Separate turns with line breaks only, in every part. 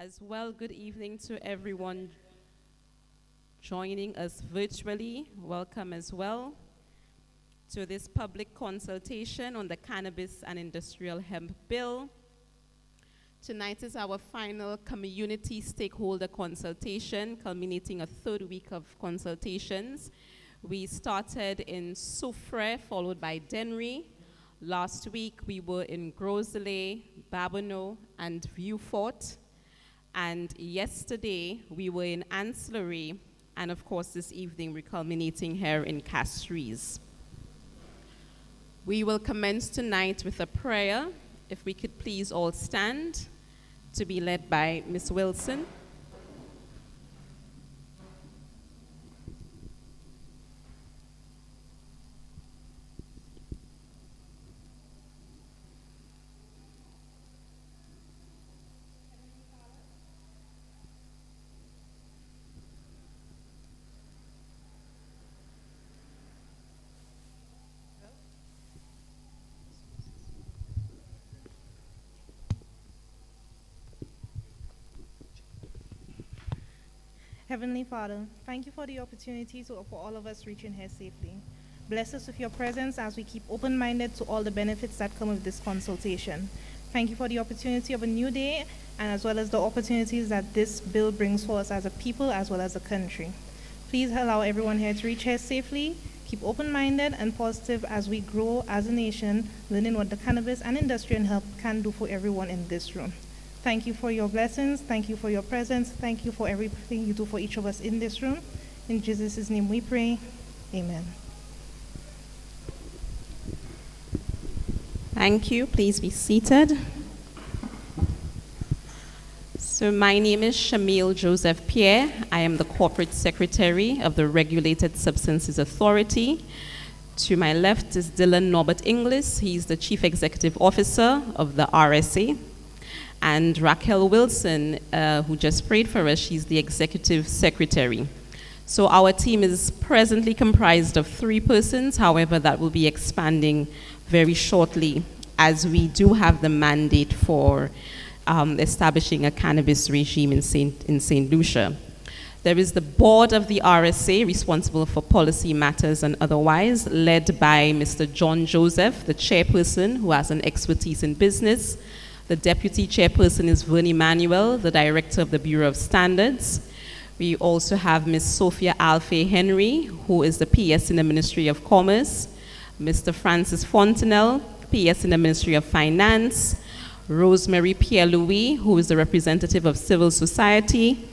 As well, good evening to everyone joining us virtually. Welcome as well to this public consultation on the Cannabis and Industrial Hemp Bill. Tonight is our final community stakeholder consultation, culminating a third week of consultations. We started in Soufrière, followed by Dennery. Last week, we were in Grosley, Babonneau, and Vieux-Fort. And yesterday, we were in Ancillary. And of course, this evening, we're culminating here in Castries. We will commence tonight with a prayer. If we could please all stand, to be led by Ms. Wilson.
Heavenly Father, thank you for the opportunity for all of us reaching here safely. Bless us with your presence as we keep open-minded to all the benefits that come with this consultation. Thank you for the opportunity of a new day, and as well as the opportunities that this bill brings for us as a people as well as a country. Please allow everyone here to reach here safely, keep open-minded and positive as we grow as a nation, learning what the cannabis and industrial hemp can do for everyone in this room. Thank you for your blessings. Thank you for your presence. Thank you for everything you do for each of us in this room. In Jesus' name we pray. Amen.
Thank you. Please be seated. So my name is Shamil Joseph Pierre. I am the Corporate Secretary of the Regulated Substances Authority. To my left is Dylan Norbert Inglis. He's the Chief Executive Officer of the RSA. And Raquel Wilson, who just prayed for us, she's the Executive Secretary. So our team is presently comprised of 3 persons. However, that will be expanding very shortly as we do have the mandate for establishing a cannabis regime in St. Lucia. There is the board of the RSA responsible for policy matters and otherwise, led by Mr. John Joseph, the chairperson who has an expertise in business. The deputy chairperson is Vernie Manuel, the director of the Bureau of Standards. We also have Ms. Sophia Alfie Henry, who is the PS in the Ministry of Commerce. Mr. Francis Fontenelle, PS in the Ministry of Finance. Rosemary Pierre-Louis, who is the representative of civil society.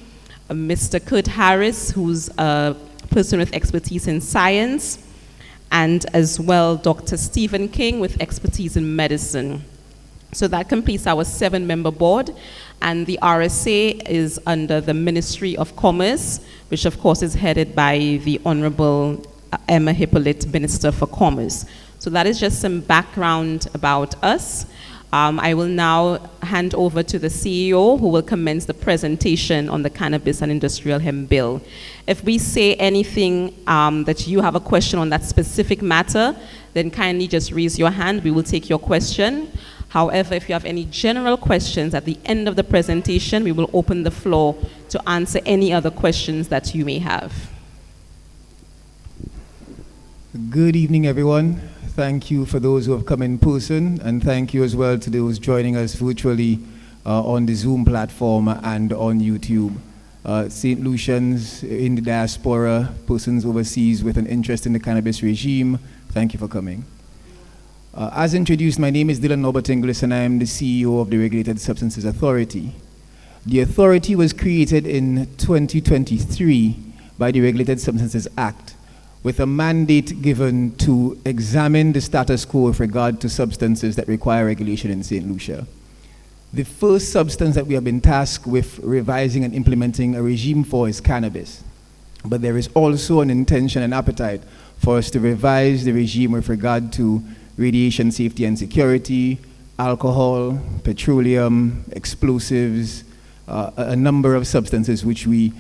Mr. Kurt Harris, who's a person with expertise in science. And as well, Dr. Stephen King with expertise in medicine. So that completes our 7-member board, and the RSA is under the Ministry of Commerce, which of course is headed by the Honorable Emma Hippolyte, Minister for Commerce. So that is just some background about us. I will now hand over to the CEO, who will commence the presentation on the Cannabis and Industrial Hemp Bill. If we say anything that you have a question on that specific matter, then kindly just raise your hand. We will take your question. However, if you have any general questions at the end of the presentation, we will open the floor to answer any other questions that you may have.
Good evening, everyone. Thank you for those who have come in person, and thank you as well to those joining us virtually on the Zoom platform and on YouTube. St. Lucians in the diaspora, persons overseas with an interest in the cannabis regime, thank you for coming. As introduced, my name is Dylan Norbert Inglis, and I am the CEO of the Regulated Substances Authority. The authority was created in 2023 by the Regulated Substances Act, with a mandate given to examine the status quo with regard to substances that require regulation in St. Lucia. The first substance that we have been tasked with revising and implementing a regime for is cannabis. But there is also an intention and appetite for us to revise the regime with regard to radiation safety and security, alcohol, petroleum, explosives, a number of substances which we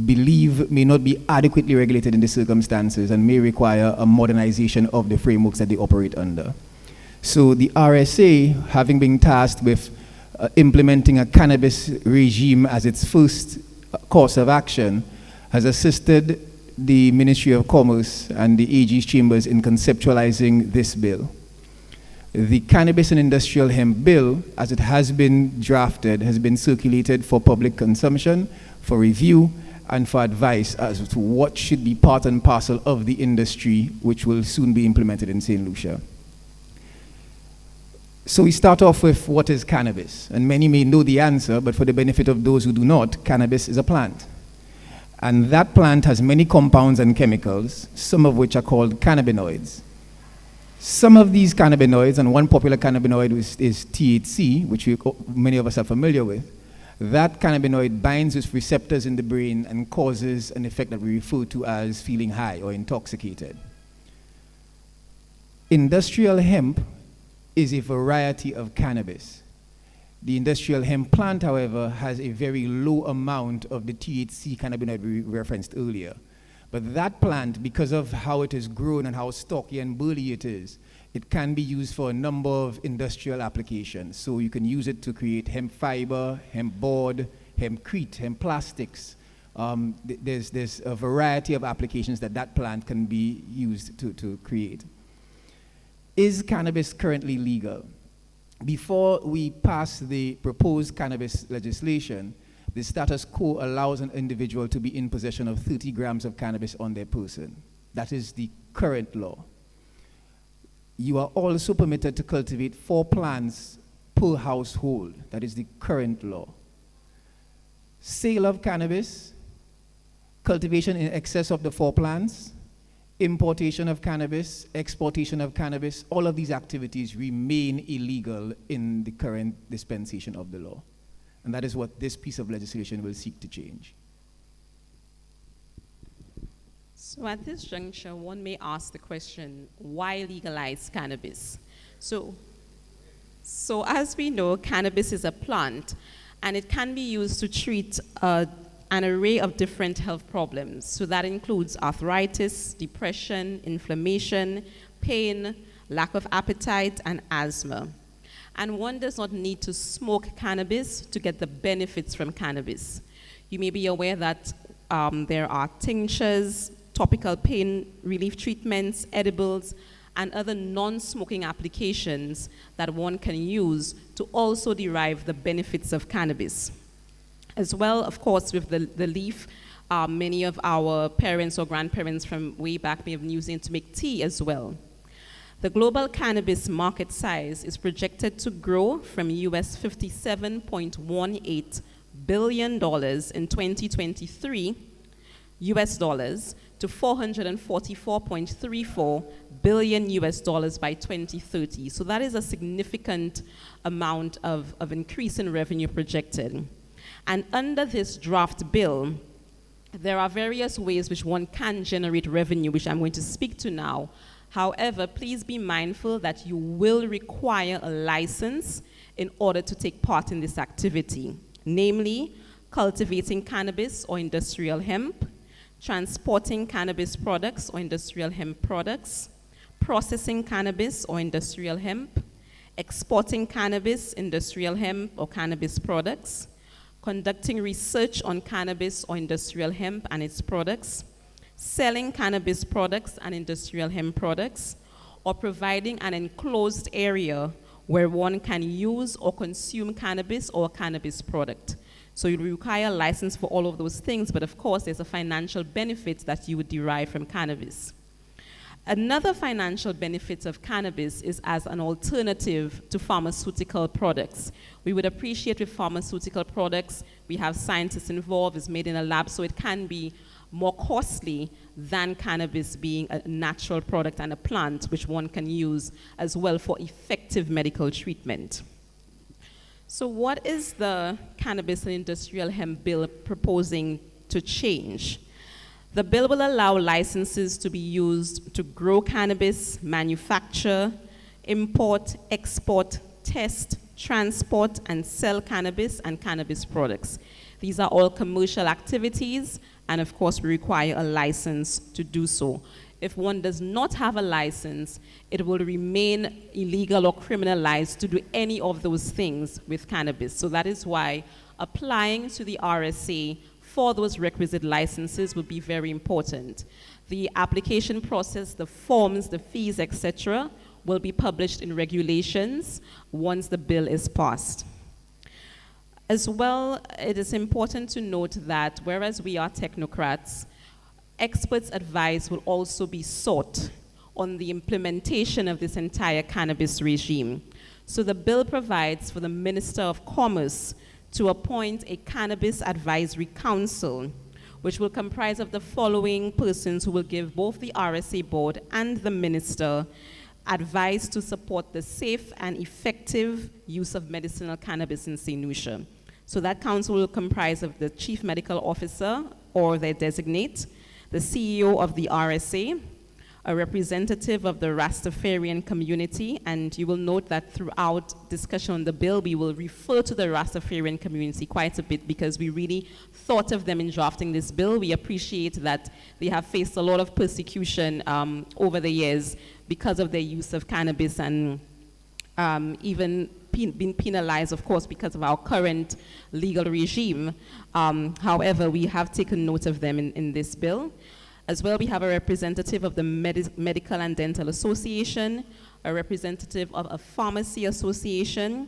believe may not be adequately regulated in the circumstances and may require a modernization of the frameworks that they operate under. So the RSA, having been tasked with implementing a cannabis regime as its first course of action, has assisted the Ministry of Commerce and the AG's chambers in conceptualizing this bill. The Cannabis and Industrial Hemp Bill, as it has been drafted, has been circulated for public consumption, for review, and for advice as to what should be part and parcel of the industry, which will soon be implemented in St. Lucia. So we start off with what is cannabis, and many may know the answer, but for the benefit of those who do not, cannabis is a plant. And that plant has many compounds and chemicals, some of which are called cannabinoids. Some of these cannabinoids, and one popular cannabinoid is THC, which many of us are familiar with. That cannabinoid binds with receptors in the brain and causes an effect that we refer to as feeling high or intoxicated. Industrial hemp is a variety of cannabis. The industrial hemp plant, however, has a very low amount of the THC cannabinoid we referenced earlier. But that plant, because of how it is grown and how stocky and burly it is, it can be used for a number of industrial applications. So you can use it to create hemp fiber, hemp board, hempcrete, hemp plastics. There's a variety of applications that plant can be used to create. Is cannabis currently legal? Before we pass the proposed cannabis legislation, the status quo allows an individual to be in possession of 30 grams of cannabis on their person. That is the current law. You are also permitted to cultivate 4 plants per household. That is the current law. Sale of cannabis, cultivation in excess of the 4 plants, importation of cannabis, exportation of cannabis, all of these activities remain illegal in the current dispensation of the law. And that is what this piece of legislation will seek to change.
So at this juncture, one may ask the question, why legalize cannabis? So as we know, cannabis is a plant, and it can be used to treat an array of different health problems. So that includes arthritis, depression, inflammation, pain, lack of appetite, and asthma. And one does not need to smoke cannabis to get the benefits from cannabis. You may be aware that there are tinctures, topical pain relief treatments, edibles, and other non-smoking applications that one can use to also derive the benefits of cannabis. As well, of course, with the leaf, many of our parents or grandparents from way back may have been using it to make tea as well. The global cannabis market size is projected to grow from US $57.18 billion in 2023 US dollars to $444.34 billion US dollars by 2030. So that is a significant amount of increase in revenue projected. And under this draft bill, there are various ways which one can generate revenue, which I'm going to speak to now. However, please be mindful that you will require a license in order to take part in this activity, namely cultivating cannabis or industrial hemp, transporting cannabis products or industrial hemp products, processing cannabis or industrial hemp, exporting cannabis, industrial hemp, or cannabis products, conducting research on cannabis or industrial hemp and its products, selling cannabis products and industrial hemp products, or providing an enclosed area where one can use or consume cannabis or a cannabis product. So you require a license for all of those things, but of course there's a financial benefit that you would derive from cannabis. Another financial benefit of cannabis is as an alternative to pharmaceutical products. We would appreciate with pharmaceutical products, we have scientists involved, it's made in a lab, so it can be more costly than cannabis being a natural product and a plant which one can use as well for effective medical treatment. So what is the Cannabis and Industrial Hemp Bill proposing to change? The bill will allow licenses to be used to grow cannabis, manufacture, import, export, test, transport, and sell cannabis and cannabis products. These are all commercial activities, and of course we require a license to do so. if one does not have a license, it will remain illegal or criminalized to do any of those things with cannabis. So that is why applying to the RSA for those requisite licenses would be very important. The application process, the forms, the fees, etc., will be published in regulations once the bill is passed. As well, it is important to note that whereas we are technocrats, experts' advice will also be sought on the implementation of this entire cannabis regime. So the bill provides for the Minister of Commerce to appoint a Cannabis Advisory Council, which will comprise of the following persons who will give both the RSA board and the minister advice to support the safe and effective use of medicinal cannabis in St. Lucia. So that council will comprise of the chief medical officer or their designate, the CEO of the RSA, a representative of the Rastafarian community, and you will note that throughout discussion on the bill, we will refer to the Rastafarian community quite a bit because we really thought of them in drafting this bill. We appreciate that they have faced a lot of persecution over the years because of their use of cannabis and even been penalized, of course, because of our current legal regime. However, we have taken note of them in this bill. As well, we have a representative of the Medical and Dental Association, a representative of a pharmacy association,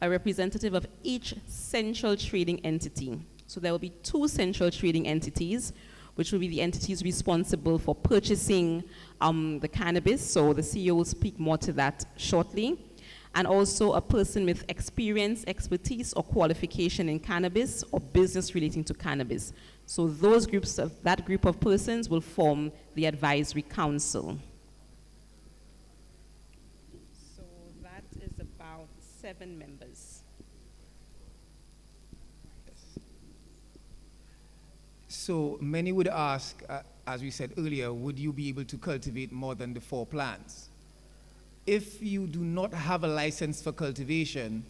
a representative of each central trading entity. So there will be 2 central trading entities, which will be the entities responsible for purchasing the cannabis. So the CEO will speak more to that shortly. And also a person with experience, expertise, or qualification in cannabis or business relating to cannabis. So those groups of that group of persons will form the advisory council. So that is about 7 members.
So many would ask, as we said earlier, would you be able to cultivate more than the 4 plants? If you do not have a license for cultivation,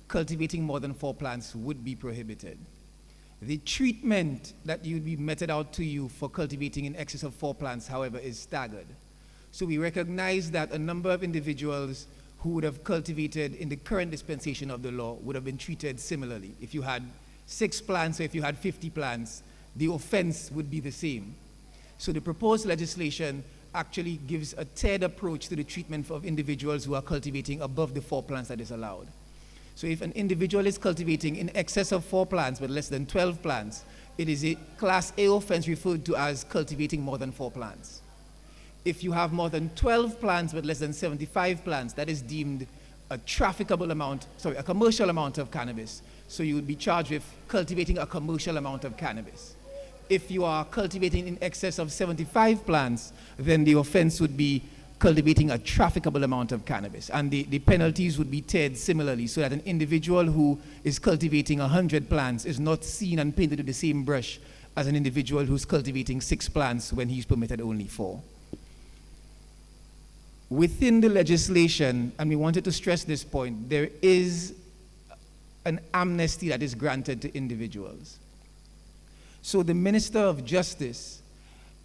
cultivating more than 4 plants would be prohibited. The treatment that would be meted out to you for cultivating in excess of 4 plants, however, is staggered. So we recognize that a number of individuals who would have cultivated in the current dispensation of the law would have been treated similarly. If you had 6 plants or if you had 50 plants, the offense would be the same. So the proposed legislation actually gives a tiered approach to the treatment of individuals who are cultivating above the 4 plants that is allowed. So if an individual is cultivating in excess of 4 plants but less than 12 plants, it is a Class A offense referred to as cultivating more than 4 plants. If you have more than 12 plants but less than 75 plants, that is deemed a commercial amount of cannabis. So you would be charged with cultivating a commercial amount of cannabis. If you are cultivating in excess of 75 plants, then the offense would be cultivating a trafficable amount of cannabis. And the penalties would be tiered similarly, so that an individual who is cultivating 100 plants is not seen and painted with the same brush as an individual who's cultivating 6 plants when he's permitted only 4. Within the legislation, and we wanted to stress this point, there is an amnesty that is granted to individuals. So the Minister of Justice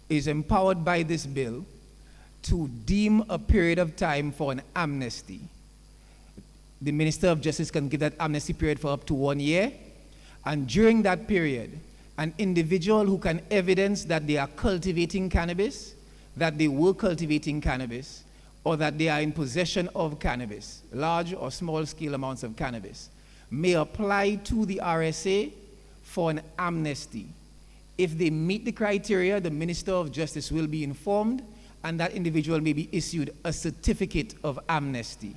is empowered by this bill to deem a period of time for an amnesty. The Minister of Justice can give that amnesty period for up to 1 year, and during that period, an individual who can evidence that they are cultivating cannabis, that they were cultivating cannabis, or that they are in possession of cannabis, large or small scale amounts of cannabis, may apply to the RSA for an amnesty. If they meet the criteria, the Minister of Justice will be informed, and that individual may be issued a certificate of amnesty.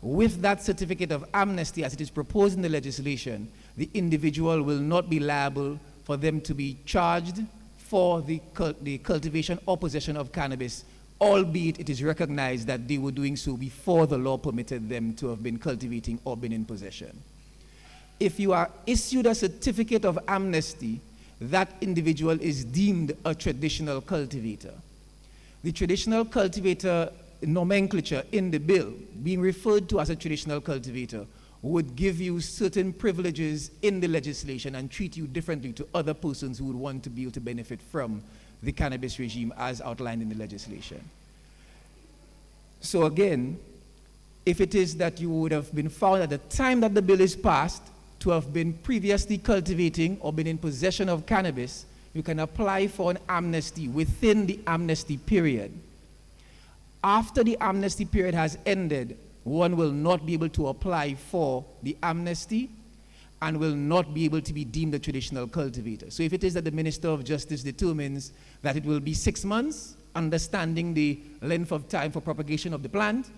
With that certificate of amnesty, as it is proposed in the legislation, the individual will not be liable for them to be charged for the cultivation or possession of cannabis, albeit it is recognized that they were doing so before the law permitted them to have been cultivating or been in possession. If you are issued a certificate of amnesty, that individual is deemed a traditional cultivator. The traditional cultivator nomenclature in the bill, being referred to as a traditional cultivator, would give you certain privileges in the legislation and treat you differently to other persons who would want to be able to benefit from the cannabis regime as outlined in the legislation. So again, if it is that you would have been found at the time that the bill is passed to have been previously cultivating or been in possession of cannabis, you can apply for an amnesty within the amnesty period. After the amnesty period has ended, one will not be able to apply for the amnesty and will not be able to be deemed a traditional cultivator. So if it is that the Minister of Justice determines that it will be 6 months, understanding the length of time for propagation of the plant,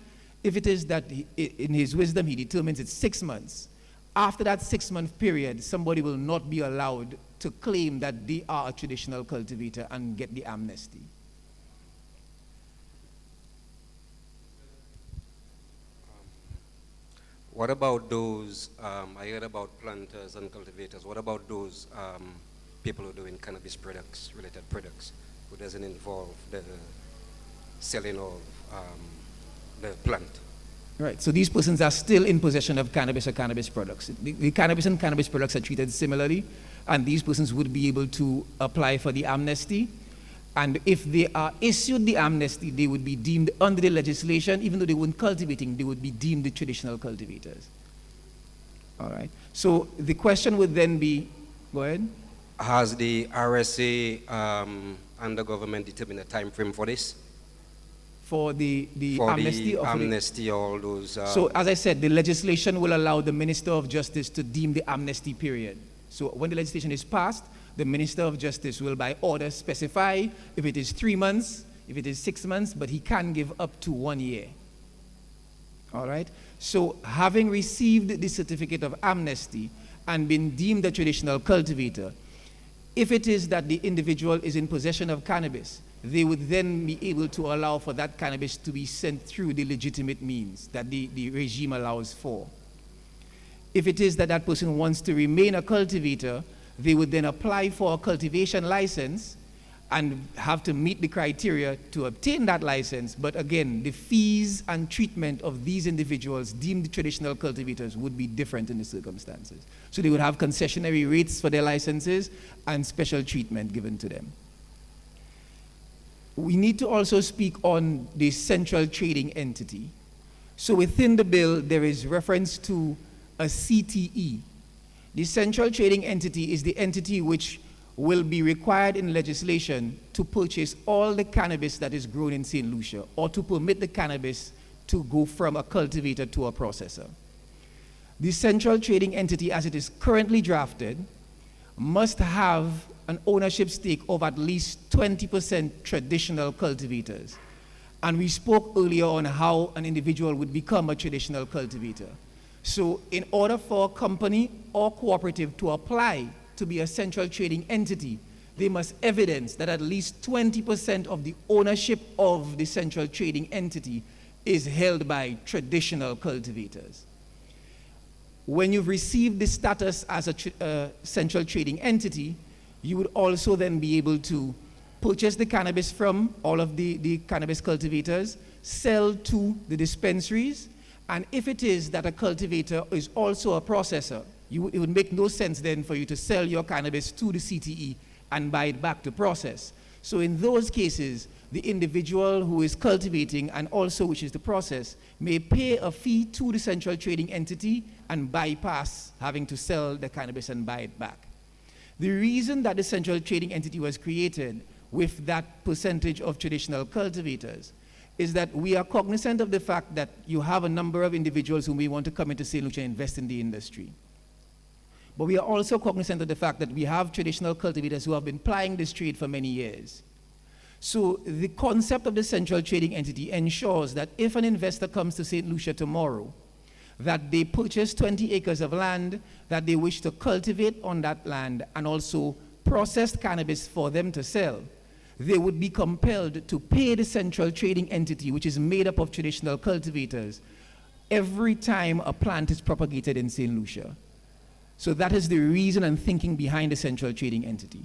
if it is that in his wisdom he determines it's 6 months, after that 6-month period, somebody will not be allowed to claim that they are a traditional cultivator and get the amnesty.
What about those, I heard about planters and cultivators, what about those people who are doing cannabis products, related products, who doesn't involve the selling of the plant?
Right, so these persons are still in possession of cannabis or cannabis products. The cannabis and cannabis products are treated similarly, and these persons would be able to apply for the amnesty. And if they are issued the amnesty, they would be deemed under the legislation, even though they weren't cultivating, they would be deemed the traditional cultivators. All right, so the question would then be, go ahead.
Has the RSA and the government determined a time frame for this?
For the
For
amnesty?
the amnesty, all those...
So as I said, the legislation will allow the Minister of Justice to deem the amnesty period. So when the legislation is passed, the Minister of Justice will by order specify if it is 3 months, if it is 6 months, but he can give up to 1 year. All right? So having received the certificate of amnesty and been deemed a traditional cultivator, if it is that the individual is in possession of cannabis, they would then be able to allow for that cannabis to be sent through the legitimate means that the regime allows for. If it is that that person wants to remain a cultivator, they would then apply for a cultivation license and have to meet the criteria to obtain that license. But again, the fees and treatment of these individuals deemed traditional cultivators would be different in the circumstances. So they would have concessionary rates for their licenses and special treatment given to them. We need to also speak on the central trading entity. So within the bill, there is reference to a CTE. The central trading entity is the entity which will be required in legislation to purchase all the cannabis that is grown in St. Lucia, or to permit the cannabis to go from a cultivator to a processor. The central trading entity, as it is currently drafted, must have an ownership stake of at least 20% traditional cultivators. And we spoke earlier on how an individual would become a traditional cultivator. So in order for a company or cooperative to apply to be a central trading entity, they must evidence that at least 20% of the ownership of the central trading entity is held by traditional cultivators. When you've received the status as a central trading entity, you would also then be able to purchase the cannabis from all of the cannabis cultivators, sell to the dispensaries, and if it is that a cultivator is also a processor, it would make no sense then for you to sell your cannabis to the CTE and buy it back to process. So in those cases, the individual who is cultivating and also wishes to process may pay a fee to the central trading entity and bypass having to sell the cannabis and buy it back. The reason that the central trading entity was created with that percentage of traditional cultivators is that we are cognizant of the fact that you have a number of individuals who may want to come into St. Lucia and invest in the industry. But we are also cognizant of the fact that we have traditional cultivators who have been plying this trade for many years. So the concept of the central trading entity ensures that if an investor comes to St. Lucia tomorrow, that they purchase 20 acres of land that they wish to cultivate on that land and also process cannabis for them to sell, they would be compelled to pay the central trading entity, which is made up of traditional cultivators, every time a plant is propagated in St. Lucia. So that is the reason and thinking behind the central trading entity.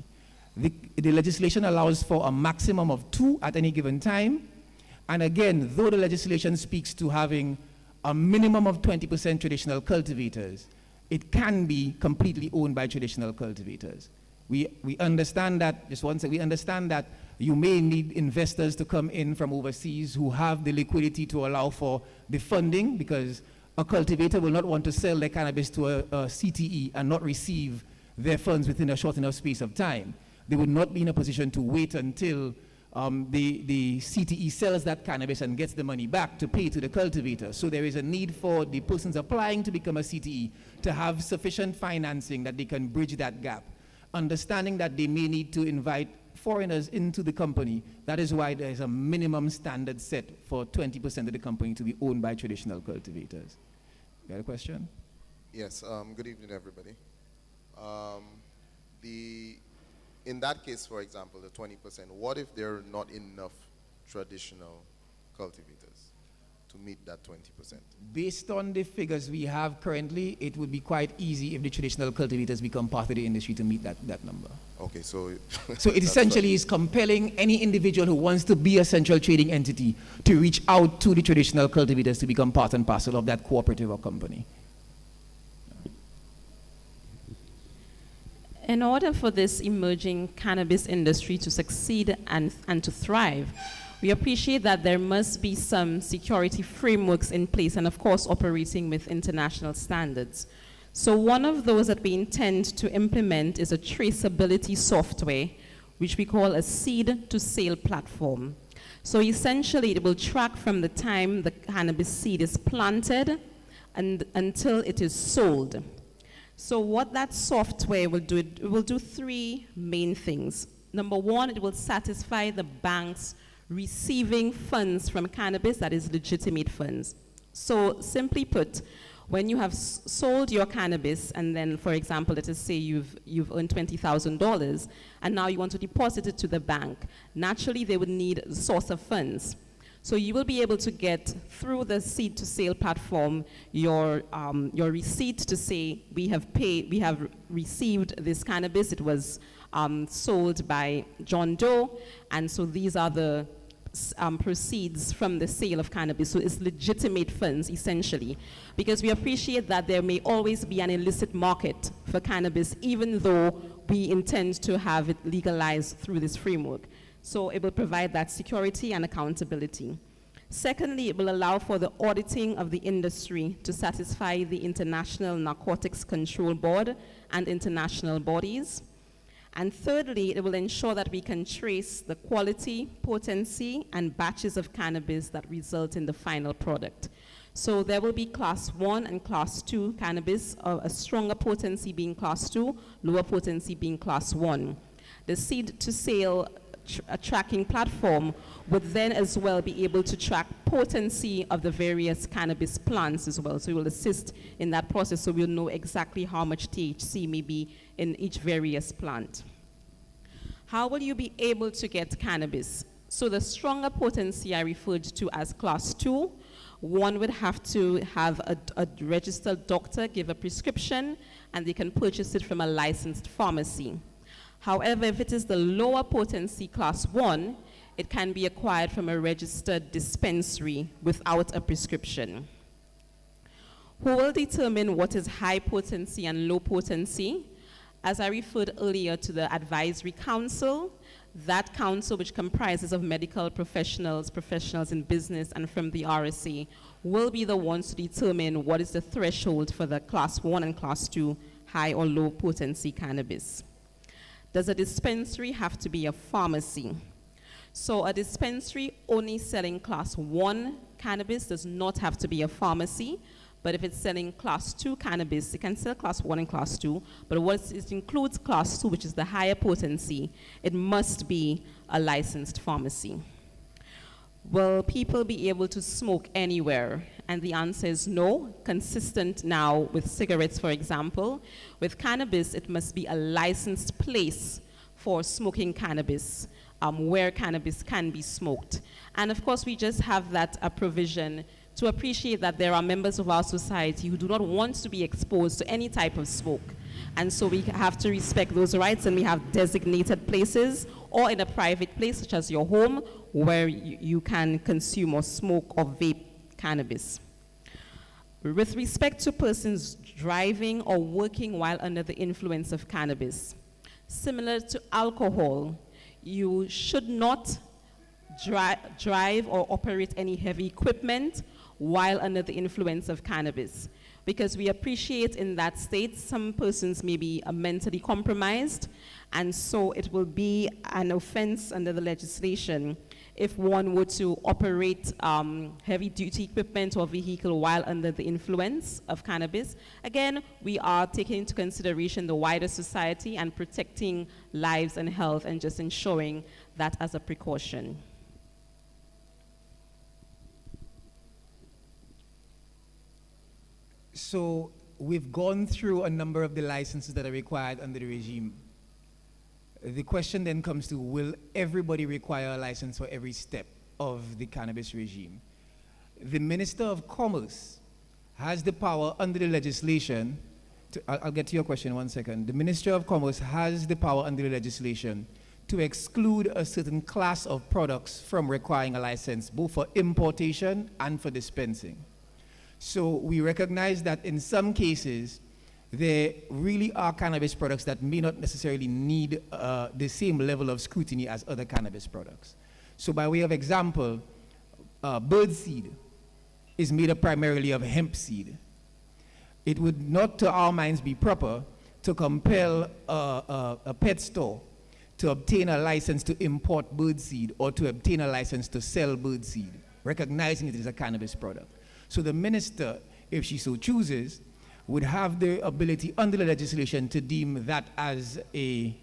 The legislation allows for a maximum of 2 at any given time. And again, though the legislation speaks to having a minimum of 20% traditional cultivators, it can be completely owned by traditional cultivators. We understand that, just one second, we understand that you may need investors to come in from overseas who have the liquidity to allow for the funding, because a cultivator will not want to sell their cannabis to a CTE and not receive their funds within a short enough space of time. They would not be in a position to wait until the CTE sells that cannabis and gets the money back to pay to the cultivator. So there is a need for the persons applying to become a CTE to have sufficient financing that they can bridge that gap. Understanding that they may need to invite foreigners into the company, that is why there is a minimum standard set for 20% of the company to be owned by traditional cultivators. Got a question?
Yes, good evening, everybody. In that case, for example, the 20%, what if there are not enough traditional cultivators to meet that 20%?
Based on the figures we have currently, it would be quite easy if the traditional cultivators become part of the industry to meet that number.
Okay, so...
So it essentially is compelling any individual who wants to be a central trading entity to reach out to the traditional cultivators to become part and parcel of that cooperative or company.
In order for this emerging cannabis industry to succeed and to thrive, we appreciate that there must be some security frameworks in place and, of course, operating with international standards. So one of those that we intend to implement is a traceability software, which we call a seed-to-sale platform. So essentially, it will track from the time the cannabis seed is planted and until it is sold. So what that software will do, it will do three main things. Number one, it will satisfy the banks receiving funds from cannabis, that is legitimate funds. So simply put, when you have sold your cannabis and then, for example, let us say you've earned $20,000 and now you want to deposit it to the bank, naturally they would need a source of funds. So you will be able to get through the seed to sale platform your receipt to say we have received this cannabis. It was sold by John Doe, and so these are the proceeds from the sale of cannabis. So it's legitimate funds essentially, because we appreciate that there may always be an illicit market for cannabis, even though we intend to have it legalized through this framework. So it will provide that security and accountability. Secondly, it will allow for the auditing of the industry to satisfy the International Narcotics Control Board and international bodies. And thirdly, it will ensure that we can trace the quality, potency, and batches of cannabis that result in the final product. So there will be class 1 and class 2 cannabis, a stronger potency being class 2, lower potency being class 1. The seed to sale tracking platform would then as well be able to track potency of the various cannabis plants as well. So it will assist in that process, so we'll know exactly how much THC may be in each various plant. How will you be able to get cannabis? So the stronger potency I referred to as class 2, one would have to have a registered doctor give a prescription, and they can purchase it from a licensed pharmacy. However, if it is the lower potency class 1, it can be acquired from a registered dispensary without a prescription. Who will determine what is high potency and low potency? As I referred earlier to the advisory council, that council, which comprises of medical professionals, professionals in business, and from the RSA, will be the ones to determine what is the threshold for the class 1 and class 2 high or low potency cannabis. Does a dispensary have to be a pharmacy? So a dispensary only selling class 1 cannabis does not have to be a pharmacy, but if it's selling class 2 cannabis, it can sell class 1 and class 2, but once it includes class 2, which is the higher potency, it must be a licensed pharmacy. Will people be able to smoke anywhere? And the answer is no. Consistent now with cigarettes, for example. With cannabis, it must be a licensed place for smoking cannabis, where cannabis can be smoked. And of course, we just have that provision to appreciate that there are members of our society who do not want to be exposed to any type of smoke. And so we have to respect those rights, and we have designated places or in a private place, such as your home, where you can consume or smoke or vape cannabis. With respect to persons driving or working while under the influence of cannabis, similar to alcohol, you should not drive or operate any heavy equipment while under the influence of cannabis, because we appreciate in that state some persons may be mentally compromised, and so it will be an offense under the legislation if one were to operate heavy-duty equipment or vehicle while under the influence of cannabis. Again, we are taking into consideration the wider society and protecting lives and health and just ensuring that as a precaution.
So we've gone through a number of the licenses that are required under the regime. The question then comes to, will everybody require a license for every step of the cannabis regime? The Minister of Commerce has the power under the legislation, I'll get to your question in 1 second. The Minister of Commerce has the power under the legislation to exclude a certain class of products from requiring a license, both for importation and for dispensing. So we recognize that in some cases, there really are cannabis products that may not necessarily need the same level of scrutiny as other cannabis products. So by way of example, birdseed is made up primarily of hemp seed. It would not, to our minds, be proper to compel a pet store to obtain a license to import birdseed or to obtain a license to sell birdseed, recognizing it is a cannabis product. So the minister, if she so chooses, would have the ability under the legislation to deem that as a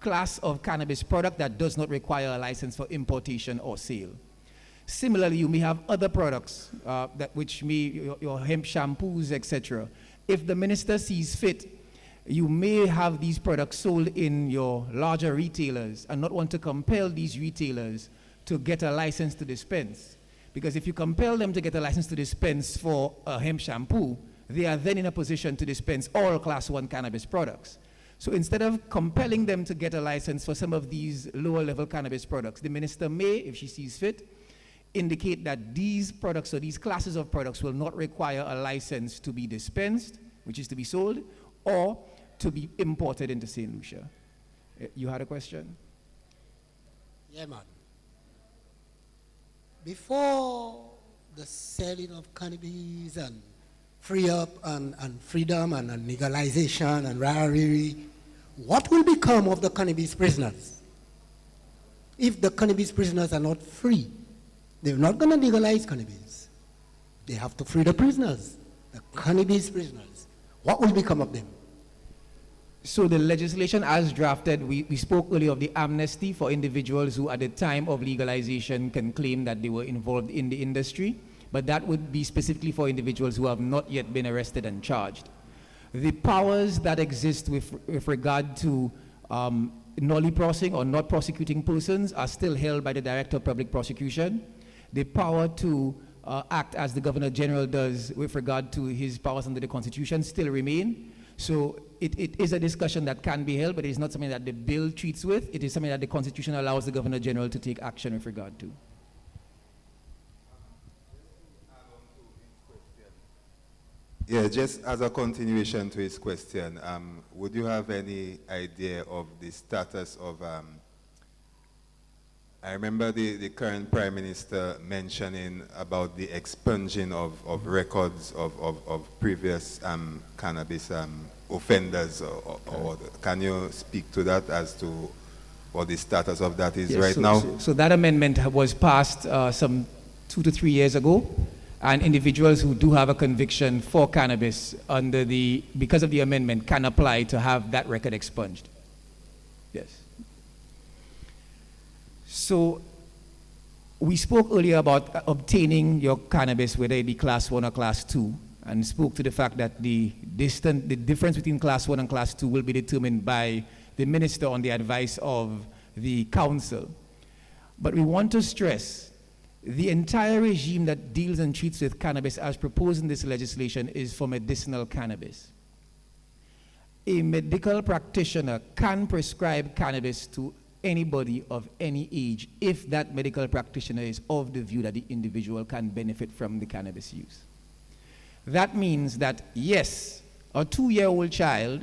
class of cannabis product that does not require a license for importation or sale. Similarly, you may have other products which may, your hemp shampoos, etc. If the minister sees fit, you may have these products sold in your larger retailers and not want to compel these retailers to get a license to dispense. Because if you compel them to get a license to dispense for a hemp shampoo, they are then in a position to dispense all Class 1 cannabis products. So instead of compelling them to get a license for some of these lower level cannabis products, the minister may, if she sees fit, indicate that these products or these classes of products will not require a license to be dispensed, which is to be sold, or to be imported into St. Lucia. You had a question?
Yeah, man. Before the selling of cannabis and free up and freedom and legalization and rarity, what will become of the cannabis prisoners? If the cannabis prisoners are not free, they're not going to legalize cannabis. They have to free the prisoners, the cannabis prisoners. What will become of them?
So the legislation as drafted, we spoke earlier of the amnesty for individuals who at the time of legalization can claim that they were involved in the industry, but that would be specifically for individuals who have not yet been arrested and charged. The powers that exist with regard to nollie prosing or not prosecuting persons are still held by the Director of Public Prosecution. The power to act as the Governor General does with regard to his powers under the Constitution still remain. So it is a discussion that can be held, but it is not something that the bill treats with. It is something that the Constitution allows the Governor General to take action with regard to.
Yeah, just as a continuation to his question, would you have any idea of the status of, I remember the current Prime Minister mentioning about the expunging of records of previous cannabis offenders. Can you speak to that as to what the status of that is right now?
So that amendment was passed some 2 to 3 years ago. And individuals who do have a conviction for cannabis because of the amendment can apply to have that record expunged. Yes. So we spoke earlier about obtaining your cannabis, whether it be Class 1 or Class 2, and spoke to the fact that the difference between Class 1 and Class 2 will be determined by the minister on the advice of the council. But we want to stress the entire regime that deals and treats with cannabis as proposed in this legislation is for medicinal cannabis. A medical practitioner can prescribe cannabis to anybody of any age if that medical practitioner is of the view that the individual can benefit from the cannabis use. That means that, yes, a 2-year-old child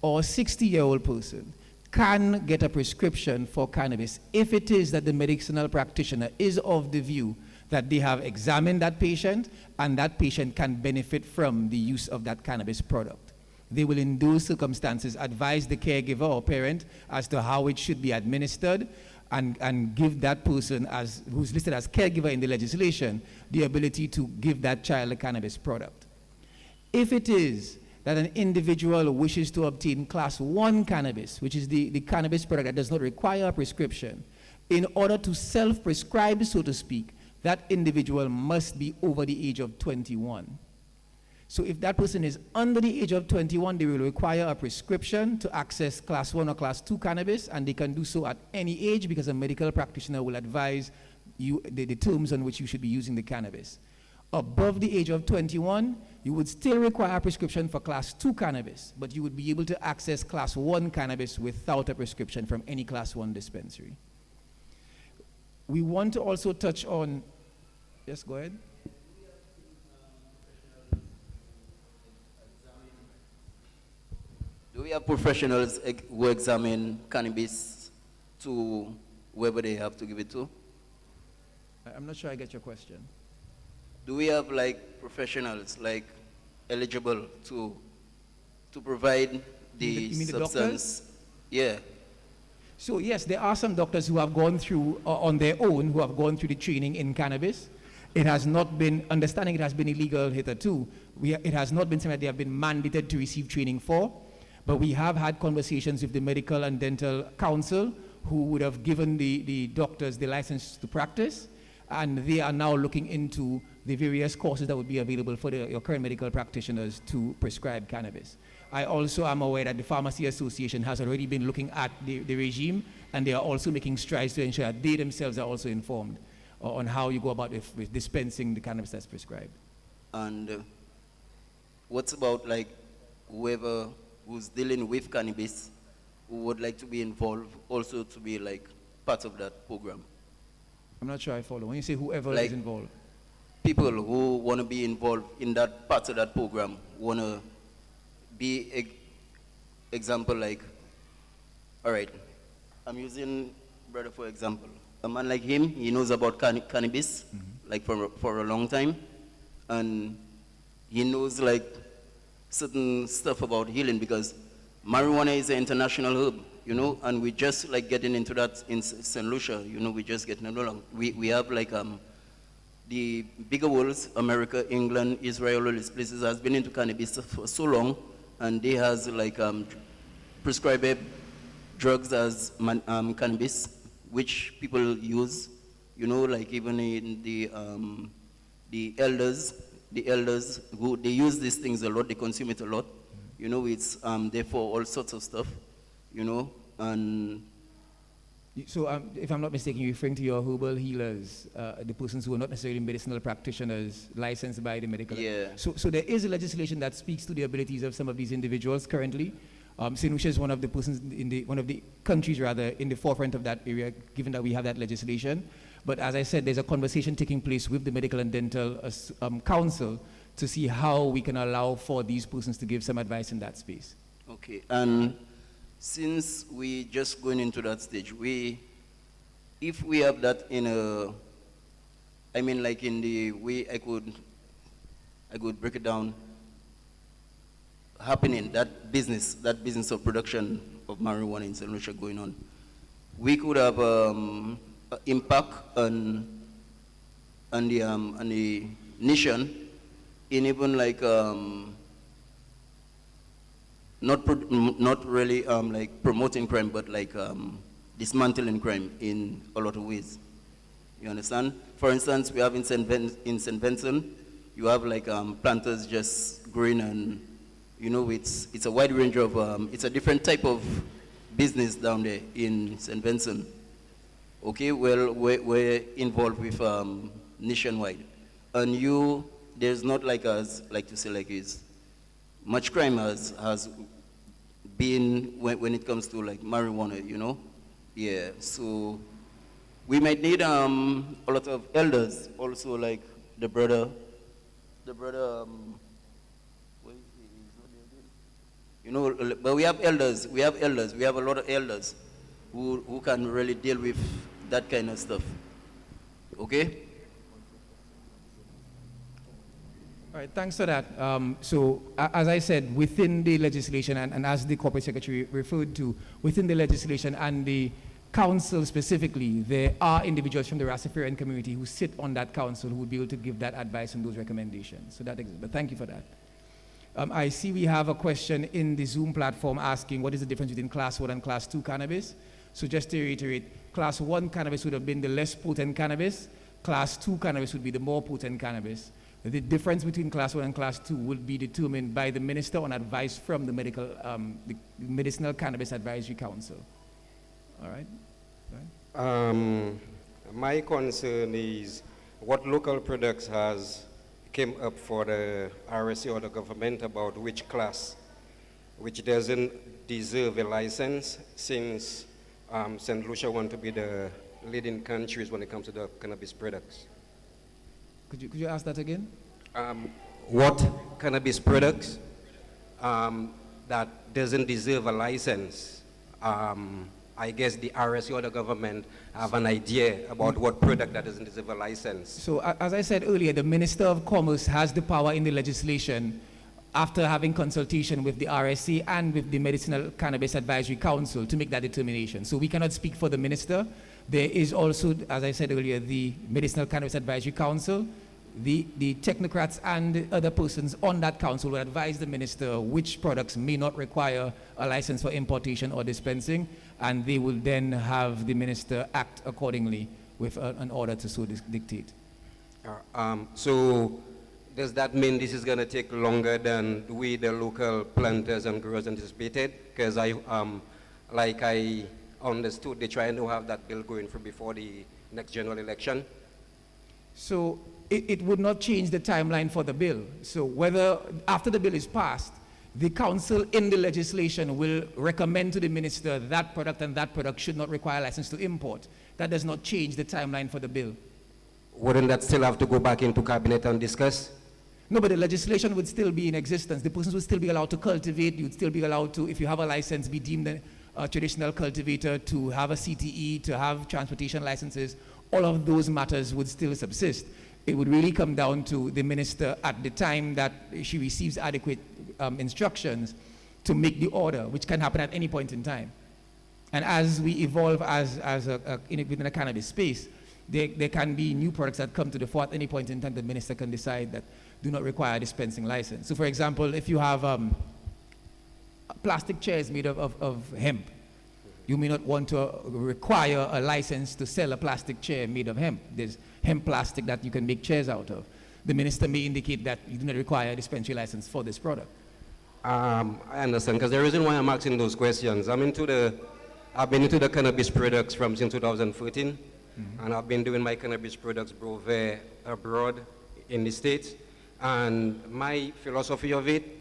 or a 60-year-old person can get a prescription for cannabis if it is that the medicinal practitioner is of the view that they have examined that patient and that patient can benefit from the use of that cannabis product. They will, in those circumstances, advise the caregiver or parent as to how it should be administered and give that person, who's listed as caregiver in the legislation, the ability to give that child a cannabis product. If it is that an individual wishes to obtain class 1 cannabis, which is the cannabis product that does not require a prescription, in order to self-prescribe, so to speak, that individual must be over the age of 21. So if that person is under the age of 21, they will require a prescription to access class 1 or class 2 cannabis, and they can do so at any age because a medical practitioner will advise you the terms on which you should be using the cannabis. Above the age of 21, you would still require a prescription for class 2 cannabis, but you would be able to access class 1 cannabis without a prescription from any class 1 dispensary. We want to also touch on, yes, go ahead.
Do we have professionals who examine cannabis to whoever they have to give it to?
I'm not sure I get your question.
Do we have like professionals like eligible to provide the
You mean the
substance?
doctors?
Yeah.
So yes, there are some doctors who have gone through, on their own, who have gone through the training in cannabis. It has not been, understanding it has been illegal hitherto. It has not been something that they have been mandated to receive training for. But we have had conversations with the Medical and Dental Council, who would have given the doctors the license to practice, and they are now looking into the various courses that would be available for your current medical practitioners to prescribe cannabis. I also am aware that the Pharmacy Association has already been looking at the regime, and they are also making strides to ensure that they themselves are also informed on how you go about with dispensing the cannabis that's prescribed.
And what's about like whoever who's dealing with cannabis who would like to be involved also to be like part of that program?
I'm not sure I follow. When you say whoever
Like
is involved.
people who want to be involved in that part of that program, want to be example like, all right, I'm using brother for example. A man like him, he knows about cannabis like for a long time, and he knows like certain stuff about healing because marijuana is an international herb, you know, and we just like getting into that in St. Lucia, you know, we just getting along. We have like the bigger worlds, America, England, Israel, all these places has been into cannabis for so long, and they has like prescribed drugs as cannabis, which people use, you know, like even in the elders who they use these things a lot, they consume it a lot, you know, it's therefore all sorts of stuff, you know, and
So if I'm not mistaken, you're referring to your herbal healers, the persons who are not necessarily medicinal practitioners licensed by the medical.
Yeah.
So there is a legislation that speaks to the abilities of some of these individuals currently. St. Lucia is one of the persons one of the countries rather in the forefront of that area, given that we have that legislation. But as I said, there's a conversation taking place with the Medical and Dental Council to see how we can allow for these persons to give some advice in that space.
okay, and since we just going into that stage, if we have that in a, I mean like in the way I could break it down, happening, that business of production of marijuana in St. Lucia going on, we could have impact on the nation in even like not really like promoting crime, but like dismantling crime in a lot of ways. You understand? For instance, we have in St. Vincent, you have like planters just growing, and you know it's a wide range of it's a different type of business down there in St. Vincent. Okay, well we're involved with nationwide, and there's not like us like to say like is much crime has been when it comes to like marijuana, you know? Yeah, so we might need a lot of elders also, like the brother You know, but we have elders. We have elders. We have a lot of elders who can really deal with that kind of stuff. Okay?
All right, thanks for that. As I said, within the legislation, and as the corporate secretary referred to, within the legislation and the council specifically, there are individuals from the Rastafarian community who sit on that council who would be able to give that advice and those recommendations. So that exists, but thank you for that. I see we have a question in the Zoom platform asking what is the difference between Class 1 and Class 2 cannabis. So just to reiterate, Class 1 cannabis would have been the less potent cannabis. Class 2 cannabis would be the more potent cannabis. The difference between Class 1 and Class 2 would be determined by the minister on advice from the Medicinal Cannabis Advisory Council. All right?
My concern is what local products has came up for the RSA or the government about which class, which doesn't deserve a license since St. Lucia want to be the leading countries when it comes to the cannabis products.
Could you ask that again?
What cannabis products that doesn't deserve a license? I guess the RSU or the government have an idea about what product that doesn't deserve a license.
So as I said earlier, the Minister of Commerce has the power in the legislation after having consultation with the RSC and with the Medicinal Cannabis Advisory Council to make that determination. So we cannot speak for the minister. There is also, as I said earlier, the Medicinal Cannabis Advisory Council. The technocrats and other persons on that council will advise the minister which products may not require a license for importation or dispensing, and they will then have the minister act accordingly with an order to so dictate.
So does that mean this is going to take longer than we, the local planters and growers, anticipated? Because like I understood, they're trying to have that bill going through before the next general election.
So it would not change the timeline for the bill. So whether after the bill is passed, the council in the legislation will recommend to the minister that product and that product should not require a license to import. That does not change the timeline for the bill.
Wouldn't that still have to go back into cabinet and discuss?
No, but the legislation would still be in existence. The persons would still be allowed to cultivate. You'd still be allowed to, if you have a license, be deemed a traditional cultivator, to have a CTE, to have transportation licenses. All of those matters would still subsist. It would really come down to the minister at the time that she receives adequate instructions to make the order, which can happen at any point in time. And as we evolve within a cannabis space, there can be new products that come to the fore at any point in time. The minister can decide that do not require a dispensing license. So for example, if you have plastic chairs made of hemp, you may not want to require a license to sell a plastic chair made of hemp. There's hemp plastic that you can make chairs out of. The minister may indicate that you do not require a dispensary license for this product.
I understand, because the reason why I'm asking those questions, I've been into the cannabis products since 2013, and I've been doing my cannabis products both abroad in the States. And my philosophy of it,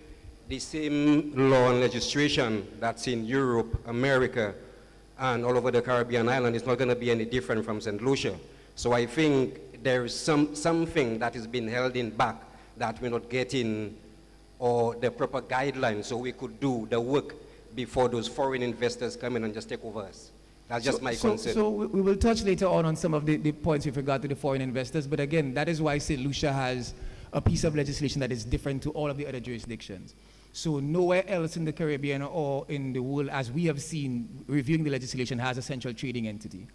the same law and legislation that's in Europe, America, and all over the Caribbean island is not going to be any different from St. Lucia. So I think there is something that is being held in back that we're not getting, or the proper guidelines, so we could do the work before those foreign investors come in and just take over us. That's just my concern.
So we will touch later on some of the points with regard to the foreign investors, but again, that is why St. Lucia has a piece of legislation that is different to all of the other jurisdictions. So nowhere else in the Caribbean or in the world, as we have seen, reviewing the legislation has a central trading entity.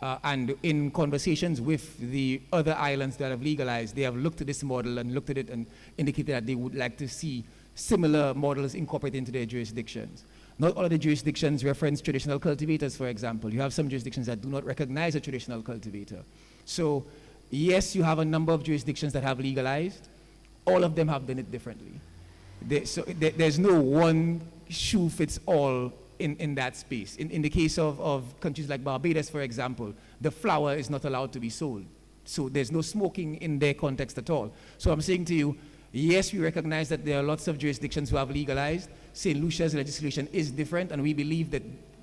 And in conversations with the other islands that have legalized, they have looked at this model and looked at it and indicated that they would like to see similar models incorporated into their jurisdictions. Not all of the jurisdictions reference traditional cultivators, for example. You have some jurisdictions that do not recognize a traditional cultivator. So yes, you have a number of jurisdictions that have legalized. All of them have done it differently. There's no one shoe fits all in that space. In the case of countries like Barbados, for example, the flower is not allowed to be sold. So there's no smoking in their context at all. So I'm saying to you, yes, we recognize that there are lots of jurisdictions who have legalized. St. Lucia's legislation is different, and we believe that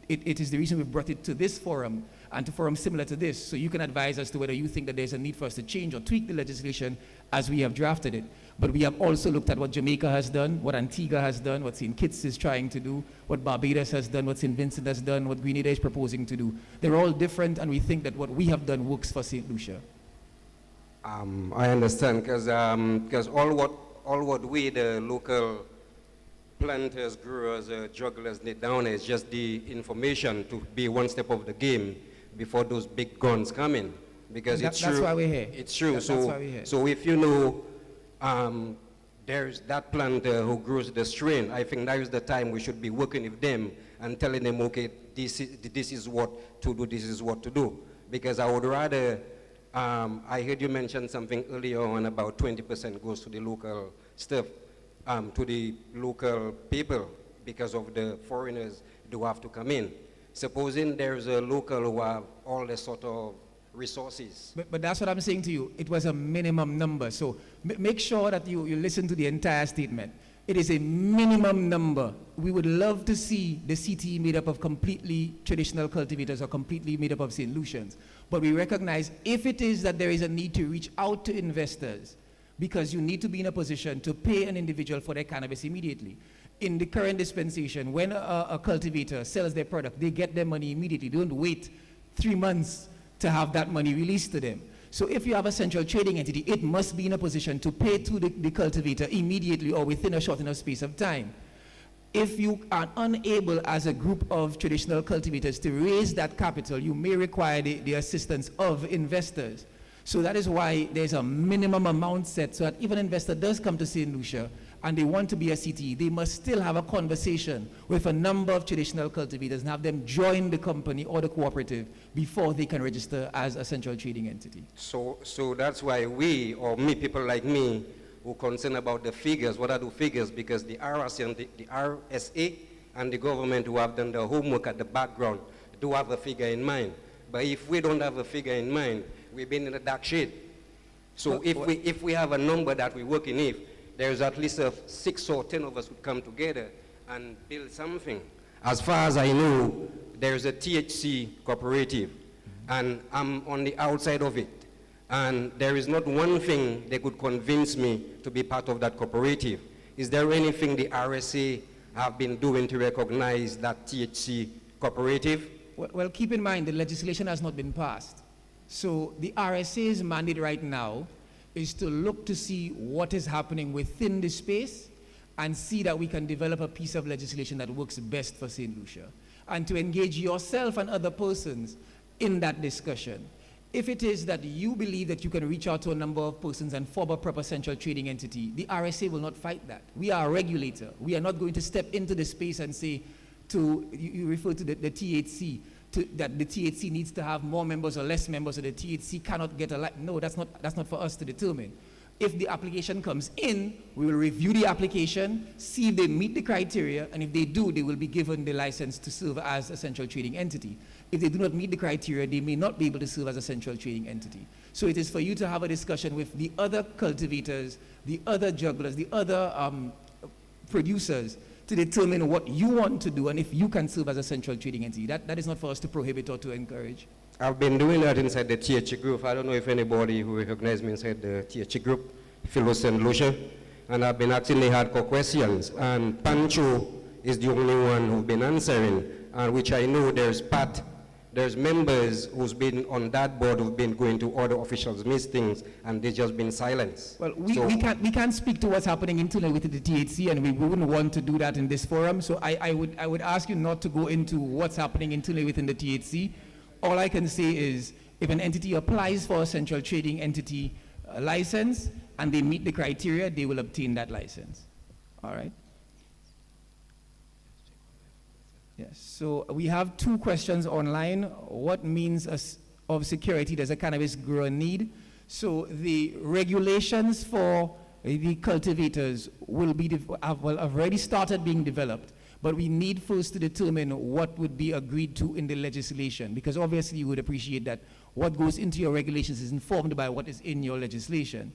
it is the reason we've brought it to this forum and to forums similar to this, so you can advise as to whether you think that there's a need for us to change or tweak the legislation as we have drafted it. But we have also looked at what Jamaica has done, what Antigua has done, what St. Kitts is trying to do, what Barbados has done, what St. Vincent has done, what Grenada is proposing to do. They're all different, and we think that what we have done works for St. Lucia.
I understand, because all what we, the local planters, growers, jugglers need down is just the information to be one step of the game before those big guns come in. Because it's true.
That's why we're here.
It's true.
That's why we're here.
So if you know there's that planter who grows the strain, I think that is the time we should be working with them and telling them, okay, this is what to do, this is what to do. Because I would rather, I heard you mention something earlier on about 20% goes to the local stuff, to the local people, because of the foreigners do have to come in. Supposing there's a local who have all the sort of resources.
But that's what I'm saying to you. It was a minimum number. So make sure that you listen to the entire statement. It is a minimum number. We would love to see the CTE made up of completely traditional cultivators or completely made up of St. Lucians. But we recognize if it is that there is a need to reach out to investors, because you need to be in a position to pay an individual for their cannabis immediately. In the current dispensation, when a cultivator sells their product, they get their money immediately. They don't wait 3 months to have that money released to them. So if you have a central trading entity, it must be in a position to pay to the cultivator immediately or within a short enough space of time. If you are unable as a group of traditional cultivators to raise that capital, you may require the assistance of investors. So that is why there's a minimum amount set, so that if an investor does come to St. Lucia and they want to be a CTE, they must still have a conversation with a number of traditional cultivators and have them join the company or the cooperative before they can register as a central trading entity.
So that's why we, or me, people like me, who concerned about the figures, what are the figures? Because the RRC and the RSA and the government who have done the homework at the background do have a figure in mind. But if we don't have a figure in mind, we've been in the dark shade. So if we have a number that we're working with, there's at least 6 or 10 of us who come together and build something. As far as I know, there's a THC cooperative, and I'm on the outside of it. And there is not one thing they could convince me to be part of that cooperative. Is there anything the RSA have been doing to recognize that THC cooperative?
Well, keep in mind the legislation has not been passed. So the RSA's mandate right now is to look to see what is happening within the space and see that we can develop a piece of legislation that works best for St. Lucia, and to engage yourself and other persons in that discussion. If it is that you believe that you can reach out to a number of persons and form a proper central trading entity, the RSA will not fight that. We are a regulator. We are not going to step into the space and say to, you refer to the THC, that the THC needs to have more members or less members, or the THC cannot get a no, that's not for us to determine. If the application comes in, we will review the application, see if they meet the criteria, and if they do, they will be given the license to serve as a central trading entity. If they do not meet the criteria, they may not be able to serve as a central trading entity. So it is for you to have a discussion with the other cultivators, the other jugglers, the other producers, to determine what you want to do and if you can serve as a central trading entity. That is not for us to prohibit or to encourage.
I've been doing that inside the THC group. I don't know if anybody who recognizes me inside the THC group, Philo St. Lucia, and I've been asking the hardcore questions. And Pancho is the only one who's been answering, and which I know there's members who's been on that board who've been going to other officials' meetings, and they've just been silenced.
Well, we can't speak to what's happening internally with the THC, and we wouldn't want to do that in this forum. So I would ask you not to go into what's happening internally within the THC. All I can say is, if an entity applies for a central trading entity license and they meet the criteria, they will obtain that license. All right? Yes, so we have 2 questions online. What means of security does a cannabis grower need? So the regulations for the cultivators have already started being developed, but we need first to determine what would be agreed to in the legislation, because obviously you would appreciate that what goes into your regulations is informed by what is in your legislation.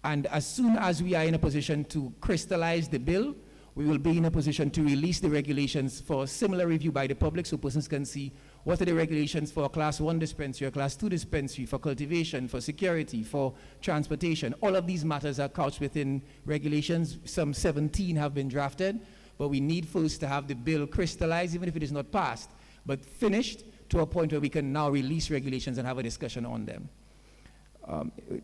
And as soon as we are in a position to crystallize the bill, we will be in a position to release the regulations for similar review by the public so persons can see what are the regulations for a class 1 dispensary, a class 2 dispensary, for cultivation, for security, for transportation. All of these matters are couched within regulations. Some 17 have been drafted, but we need first to have the bill crystallized, even if it is not passed, but finished to a point where we can now release regulations and have a discussion on them.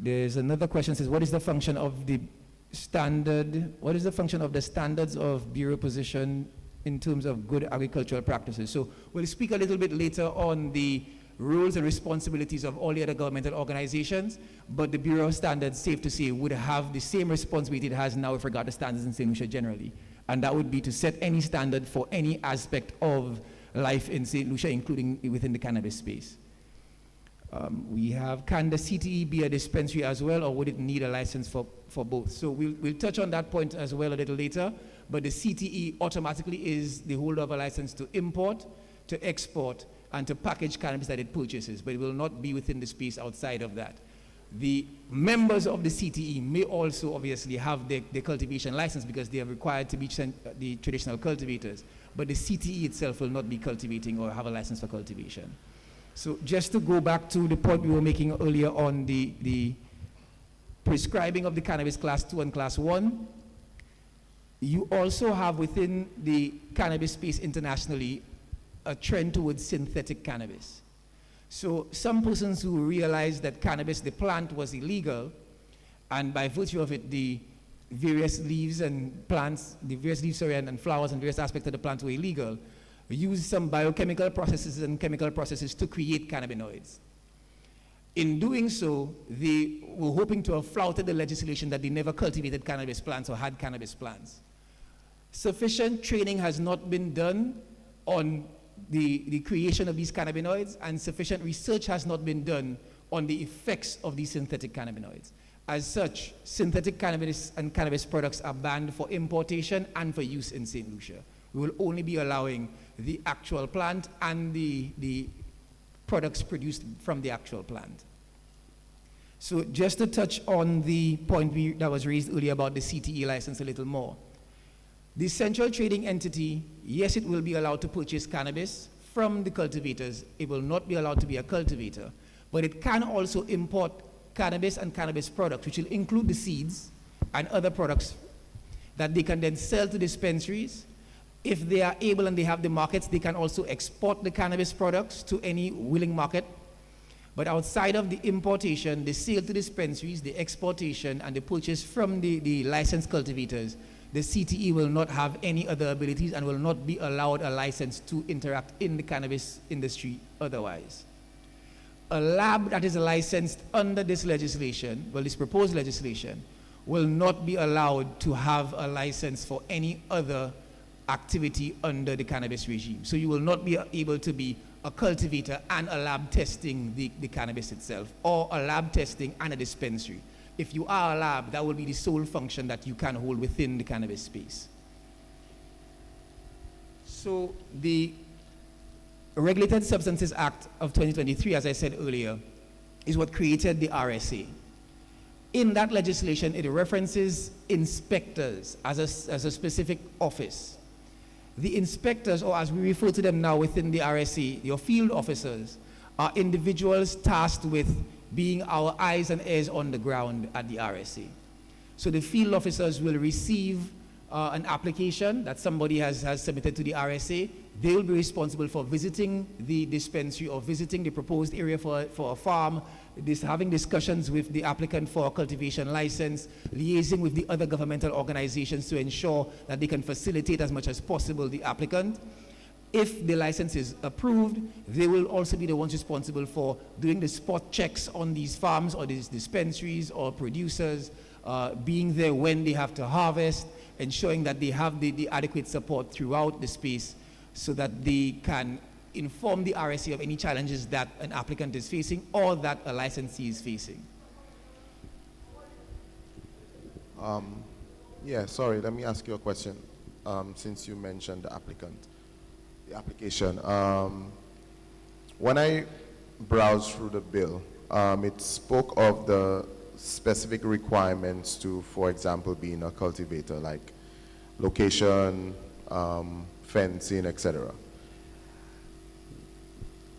There's another question that says, what is the function of the standards of Bureau position in terms of good agricultural practices? So we'll speak a little bit later on the roles and responsibilities of all the other governmental organizations, but the Bureau of Standards, safe to say, would have the same responsibility it has now with regard to standards in St. Lucia generally. And that would be to set any standard for any aspect of life in St. Lucia, including within the cannabis space. Can the CTE be a dispensary as well, or would it need a license for both? So we'll touch on that point as well a little later, but the CTE automatically is the holder of a license to import, to export, and to package cannabis that it purchases, but it will not be within the space outside of that. The members of the CTE may also obviously have their cultivation license because they are required to be the traditional cultivators, but the CTE itself will not be cultivating or have a license for cultivation. So just to go back to the point we were making earlier on the prescribing of the cannabis class 2 and class 1, you also have within the cannabis space internationally a trend towards synthetic cannabis. So some persons who realized that cannabis, the plant, was illegal, and by virtue of it, the various leaves and plants, and flowers and various aspects of the plant were illegal, use some biochemical processes and chemical processes to create cannabinoids. In doing so, they were hoping to have flouted the legislation that they never cultivated cannabis plants or had cannabis plants. Sufficient training has not been done on the creation of these cannabinoids, and sufficient research has not been done on the effects of these synthetic cannabinoids. As such, synthetic cannabis and cannabis products are banned for importation and for use in St. Lucia. We will only be allowing the actual plant and the products produced from the actual plant. So just to touch on the point that was raised earlier about the CTE license a little more. The central trading entity, yes, it will be allowed to purchase cannabis from the cultivators. It will not be allowed to be a cultivator, but it can also import cannabis and cannabis products, which will include the seeds and other products that they can then sell to dispensaries. If they are able and they have the markets, they can also export the cannabis products to any willing market. But outside of the importation, the sale to dispensaries, the exportation, and the purchase from the licensed cultivators, the CTE will not have any other abilities and will not be allowed a license to interact in the cannabis industry otherwise. A lab that is licensed under this legislation, well, this proposed legislation, will not be allowed to have a license for any other activity under the cannabis regime. So you will not be able to be a cultivator and a lab testing the cannabis itself, or a lab testing and a dispensary. If you are a lab, that will be the sole function that you can hold within the cannabis space. So the Regulated Substances Act of 2023, as I said earlier, is what created the RSA. In that legislation, it references inspectors as a specific office. The inspectors, or as we refer to them now within the RSA, your field officers, are individuals tasked with being our eyes and ears on the ground at the RSA. So the field officers will receive an application that somebody has submitted to the RSA. They will be responsible for visiting the dispensary or visiting the proposed area for a farm, having discussions with the applicant for a cultivation license, liaising with the other governmental organizations to ensure that they can facilitate as much as possible the applicant. If the license is approved, they will also be the ones responsible for doing the spot checks on these farms or these dispensaries or producers, being there when they have to harvest, ensuring that they have the adequate support throughout the space so that they can inform the RSA of any challenges that an applicant is facing or that a licensee is facing.
Yeah, sorry, let me ask you a question since you mentioned the application. When I browsed through the bill, it spoke of the specific requirements to, for example, being a cultivator, like location, fencing, etc.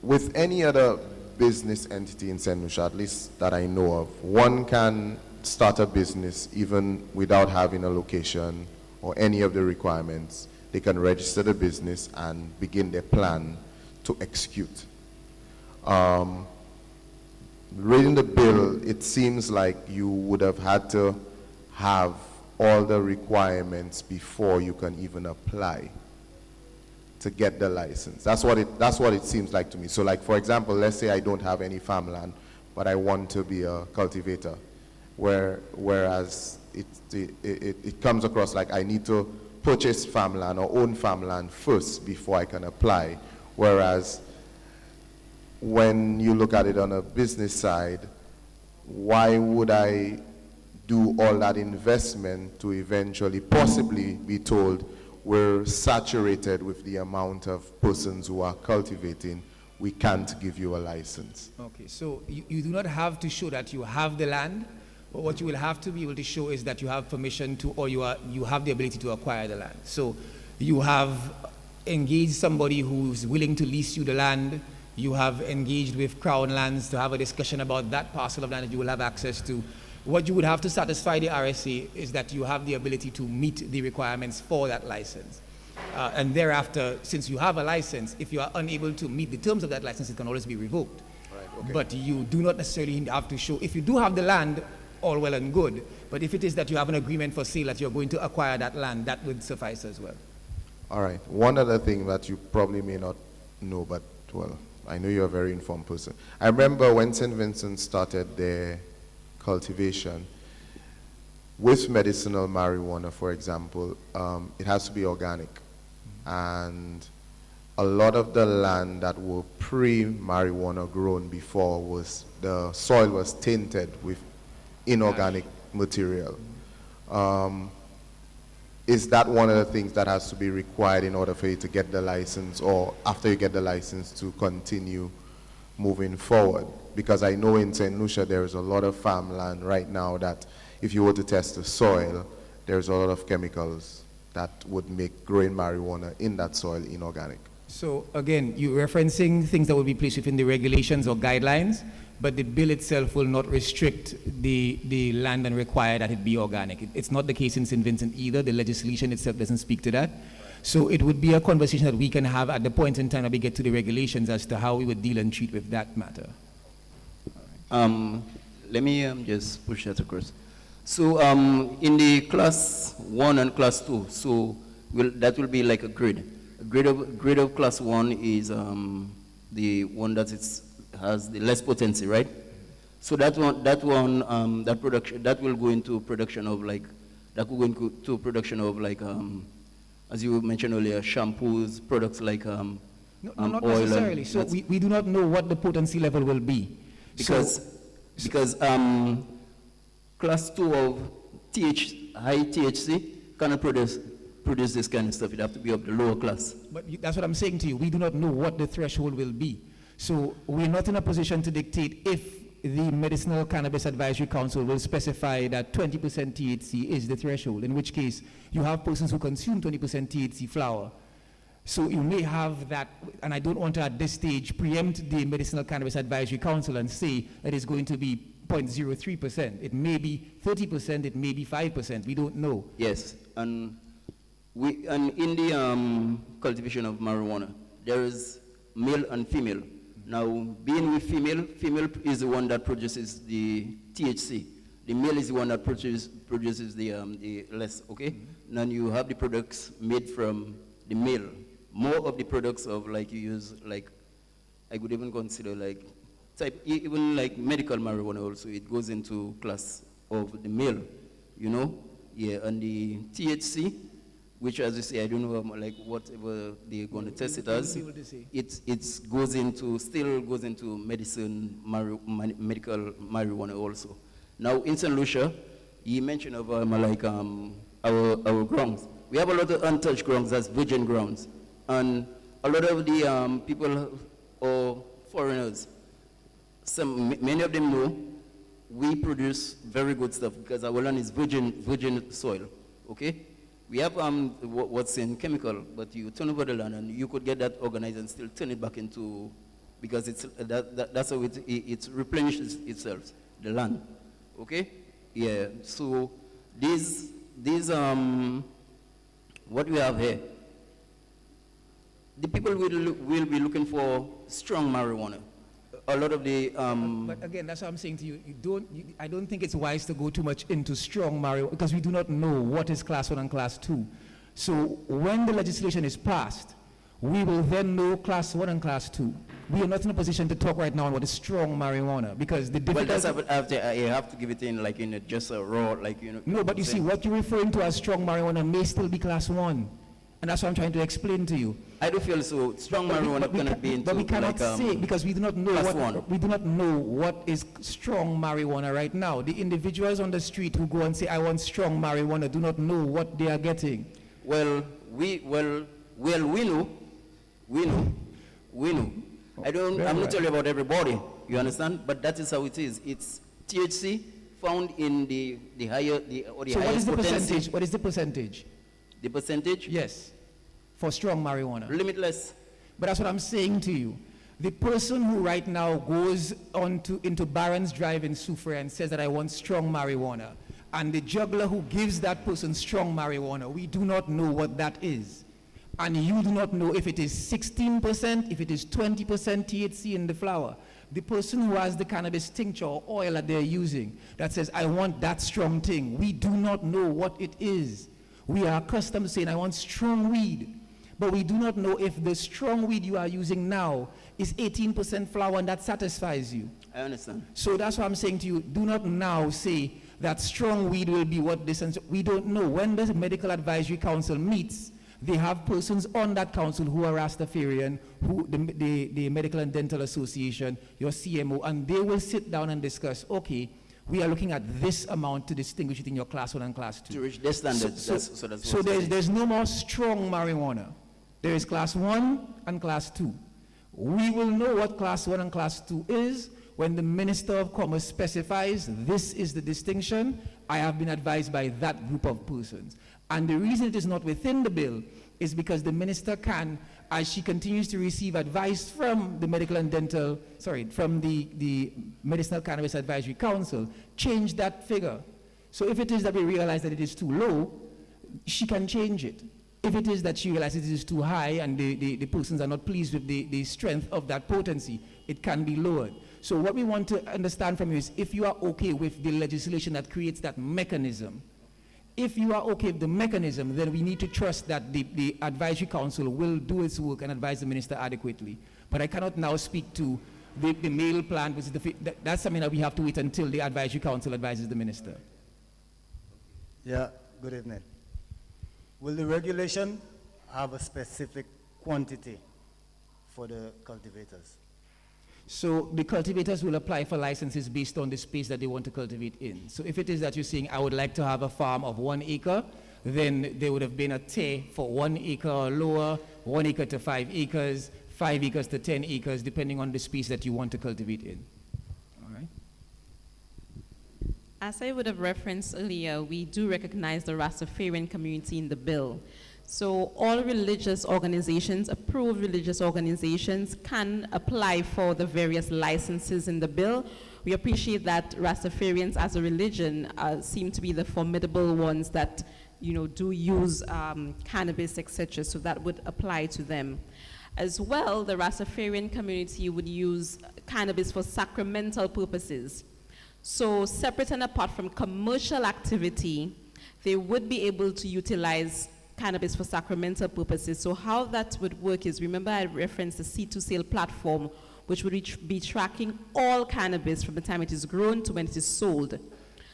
With any other business entity in St. Lucia, at least that I know of, one can start a business even without having a location or any of the requirements. They can register the business and begin their plan to execute. Reading the bill, it seems like you would have had to have all the requirements before you can even apply to get the license. That's what it seems like to me. So like, for example, let's say I don't have any farmland, but I want to be a cultivator, whereas it comes across like I need to purchase farmland or own farmland first before I can apply. Whereas when you look at it on a business side, why would I do all that investment to eventually possibly be told we're saturated with the amount of persons who are cultivating, we can't give you a license?
Okay, so you do not have to show that you have the land, but what you will have to be able to show is that you have permission to, or you have the ability to acquire the land. So you have engaged somebody who's willing to lease you the land. You have engaged with Crown Lands to have a discussion about that parcel of land that you will have access to. What you would have to satisfy the RSA is that you have the ability to meet the requirements for that license. And thereafter, since you have a license, if you are unable to meet the terms of that license, it can always be revoked.
Right, okay.
But you do not necessarily have to show, if you do have the land, all well and good. But if it is that you have an agreement for sale that you're going to acquire that land, that would suffice as well.
All right. One other thing that you probably may not know, but well, I know you're a very informed person. I remember when St. Vincent started their cultivation, with medicinal marijuana, for example, it has to be organic. And a lot of the land that were pre-marijuana grown before the soil was tainted with inorganic material. Is that one of the things that has to be required in order for you to get the license, or after you get the license to continue moving forward? Because I know in St. Lucia there is a lot of farmland right now that if you were to test the soil, there's a lot of chemicals that would make growing marijuana in that soil inorganic.
So again, you're referencing things that will be placed within the regulations or guidelines, but the bill itself will not restrict the land and require that it be organic. It's not the case in St. Vincent either. The legislation itself doesn't speak to that. So it would be a conversation that we can have at the point in time that we get to the regulations as to how we would deal and treat with that matter.
Let me just push that across. So in the class 1 and class 2, so that will be like a grade. A grade of class 1 is the one that has the less potency, right? So that production, that will go into production of like, as you mentioned earlier, shampoos, products like
No, not
oil.
necessarily. So we do not know what the potency level will be.
Because class 2 of high THC cannot produce this kind of stuff. It have to be of the lower class.
But that's what I'm saying to you. We do not know what the threshold will be. So we're not in a position to dictate if the Medicinal Cannabis Advisory Council will specify that 20% THC is the threshold, in which case you have persons who consume 20% THC flower. So you may have that, and I don't want to at this stage preempt the Medicinal Cannabis Advisory Council and say that it's going to be 0.03%. It may be 30%, it may be 5%. We don't know.
Yes, and in the cultivation of marijuana, there is male and female. Now, being with female is the one that produces the THC. The male is the one that produces the less, okay? Then you have the products made from the male. More of the products of like you use, like I would even consider like even like medical marijuana also, it goes into class of the male, you know? Yeah, and the THC, which as you say, I don't know like whatever they're going to test it as, it still goes into medical marijuana also. Now in St. Lucia, you mentioned of our grounds. We have a lot of untouched grounds, that's virgin grounds. And a lot of the people or foreigners, many of them know we produce very good stuff because our land is virgin soil, okay? We have what's in chemical, but you turn over the land and you could get that organized and still turn it back into, because it's that's how it replenishes itself, the land. Okay? Yeah. So these what we have here, the people will be looking for strong marijuana. A lot of the
But again, that's what I'm saying to you. I don't think it's wise to go too much into strong marijuana because we do not know what is class 1 and class 2. So when the legislation is passed, we will then know class 1 and class 2. We are not in a position to talk right now on what is strong marijuana because the
well,
difficulty...
that's you have to give it in like in just a raw, like, you know.
No, but you see, what you're referring to as strong marijuana may still be class 1. And that's what I'm trying to explain to you.
I do feel so. Strong marijuana cannot be into,
but we cannot
like,
say because we do not know we do not know what is strong marijuana right now. The individuals on the street who go and say I want strong marijuana do not know what they are getting.
Well, we know. I don't. I'm not telling about everybody. You understand? But that is how it is. It's THC found in the higher or the
so
highest
potency. What is the percentage?
The percentage?
Yes, for strong marijuana.
Limitless.
But that's what I'm saying to you. The person who right now goes into Barron's Drive in Soufriere and says that I want strong marijuana, and the juggler who gives that person strong marijuana, we do not know what that is. And you do not know if it is 16%, if it is 20% THC in the flower. The person who has the cannabis tincture or oil that they're using that says, I want that strong thing, we do not know what it is. We are accustomed to saying, I want strong weed. But we do not know if the strong weed you are using now is 18% flower and that satisfies you.
I understand.
So that's what I'm saying to you. Do not now say that strong weed will be what this and so. We don't know. When the Medical Advisory Council meets, they have persons on that council who are Rastafarian, who the Medical and Dental Association, your CMO, and they will sit down and discuss, okay, we are looking at this amount to distinguish it in your class 1 and class 2.
To reach their standards.
So there's no more strong marijuana. There is class 1 and class 2. We will know what class 1 and class 2 is when the Minister of Commerce specifies this is the distinction. I have been advised by that group of persons. And the reason it is not within the bill is because the minister can, as she continues to receive advice from the from the Medicinal Cannabis Advisory Council, change that figure. So if it is that we realize that it is too low, she can change it. If it is that she realizes it is too high and the persons are not pleased with the strength of that potency, it can be lowered. So what we want to understand from you is if you are okay with the legislation that creates that mechanism, if you are okay with the mechanism, then we need to trust that the advisory council will do its work and advise the minister adequately. But I cannot now speak to the male plan, which is that's something that we have to wait until the advisory council advises the minister.
Yeah, good evening. Will the regulation have a specific quantity for the cultivators?
So the cultivators will apply for licenses based on the space that they want to cultivate in. So if it is that you're saying, I would like to have a farm of 1 acre, then there would have been a tier for 1 acre or lower, 1 acre to 5 acres, 5 acres to 10 acres, depending on the space that you want to cultivate in. All right.
As I would have referenced earlier, we do recognize the Rastafarian community in the bill. So all religious organizations, approved religious organizations, can apply for the various licenses in the bill. We appreciate that Rastafarians as a religion seem to be the formidable ones that, do use cannabis, etc. So that would apply to them. As well, the Rastafarian community would use cannabis for sacramental purposes. So separate and apart from commercial activity, they would be able to utilize cannabis for sacramental purposes. So how that would work is, remember I referenced the C2 sale platform, which would be tracking all cannabis from the time it is grown to when it is sold.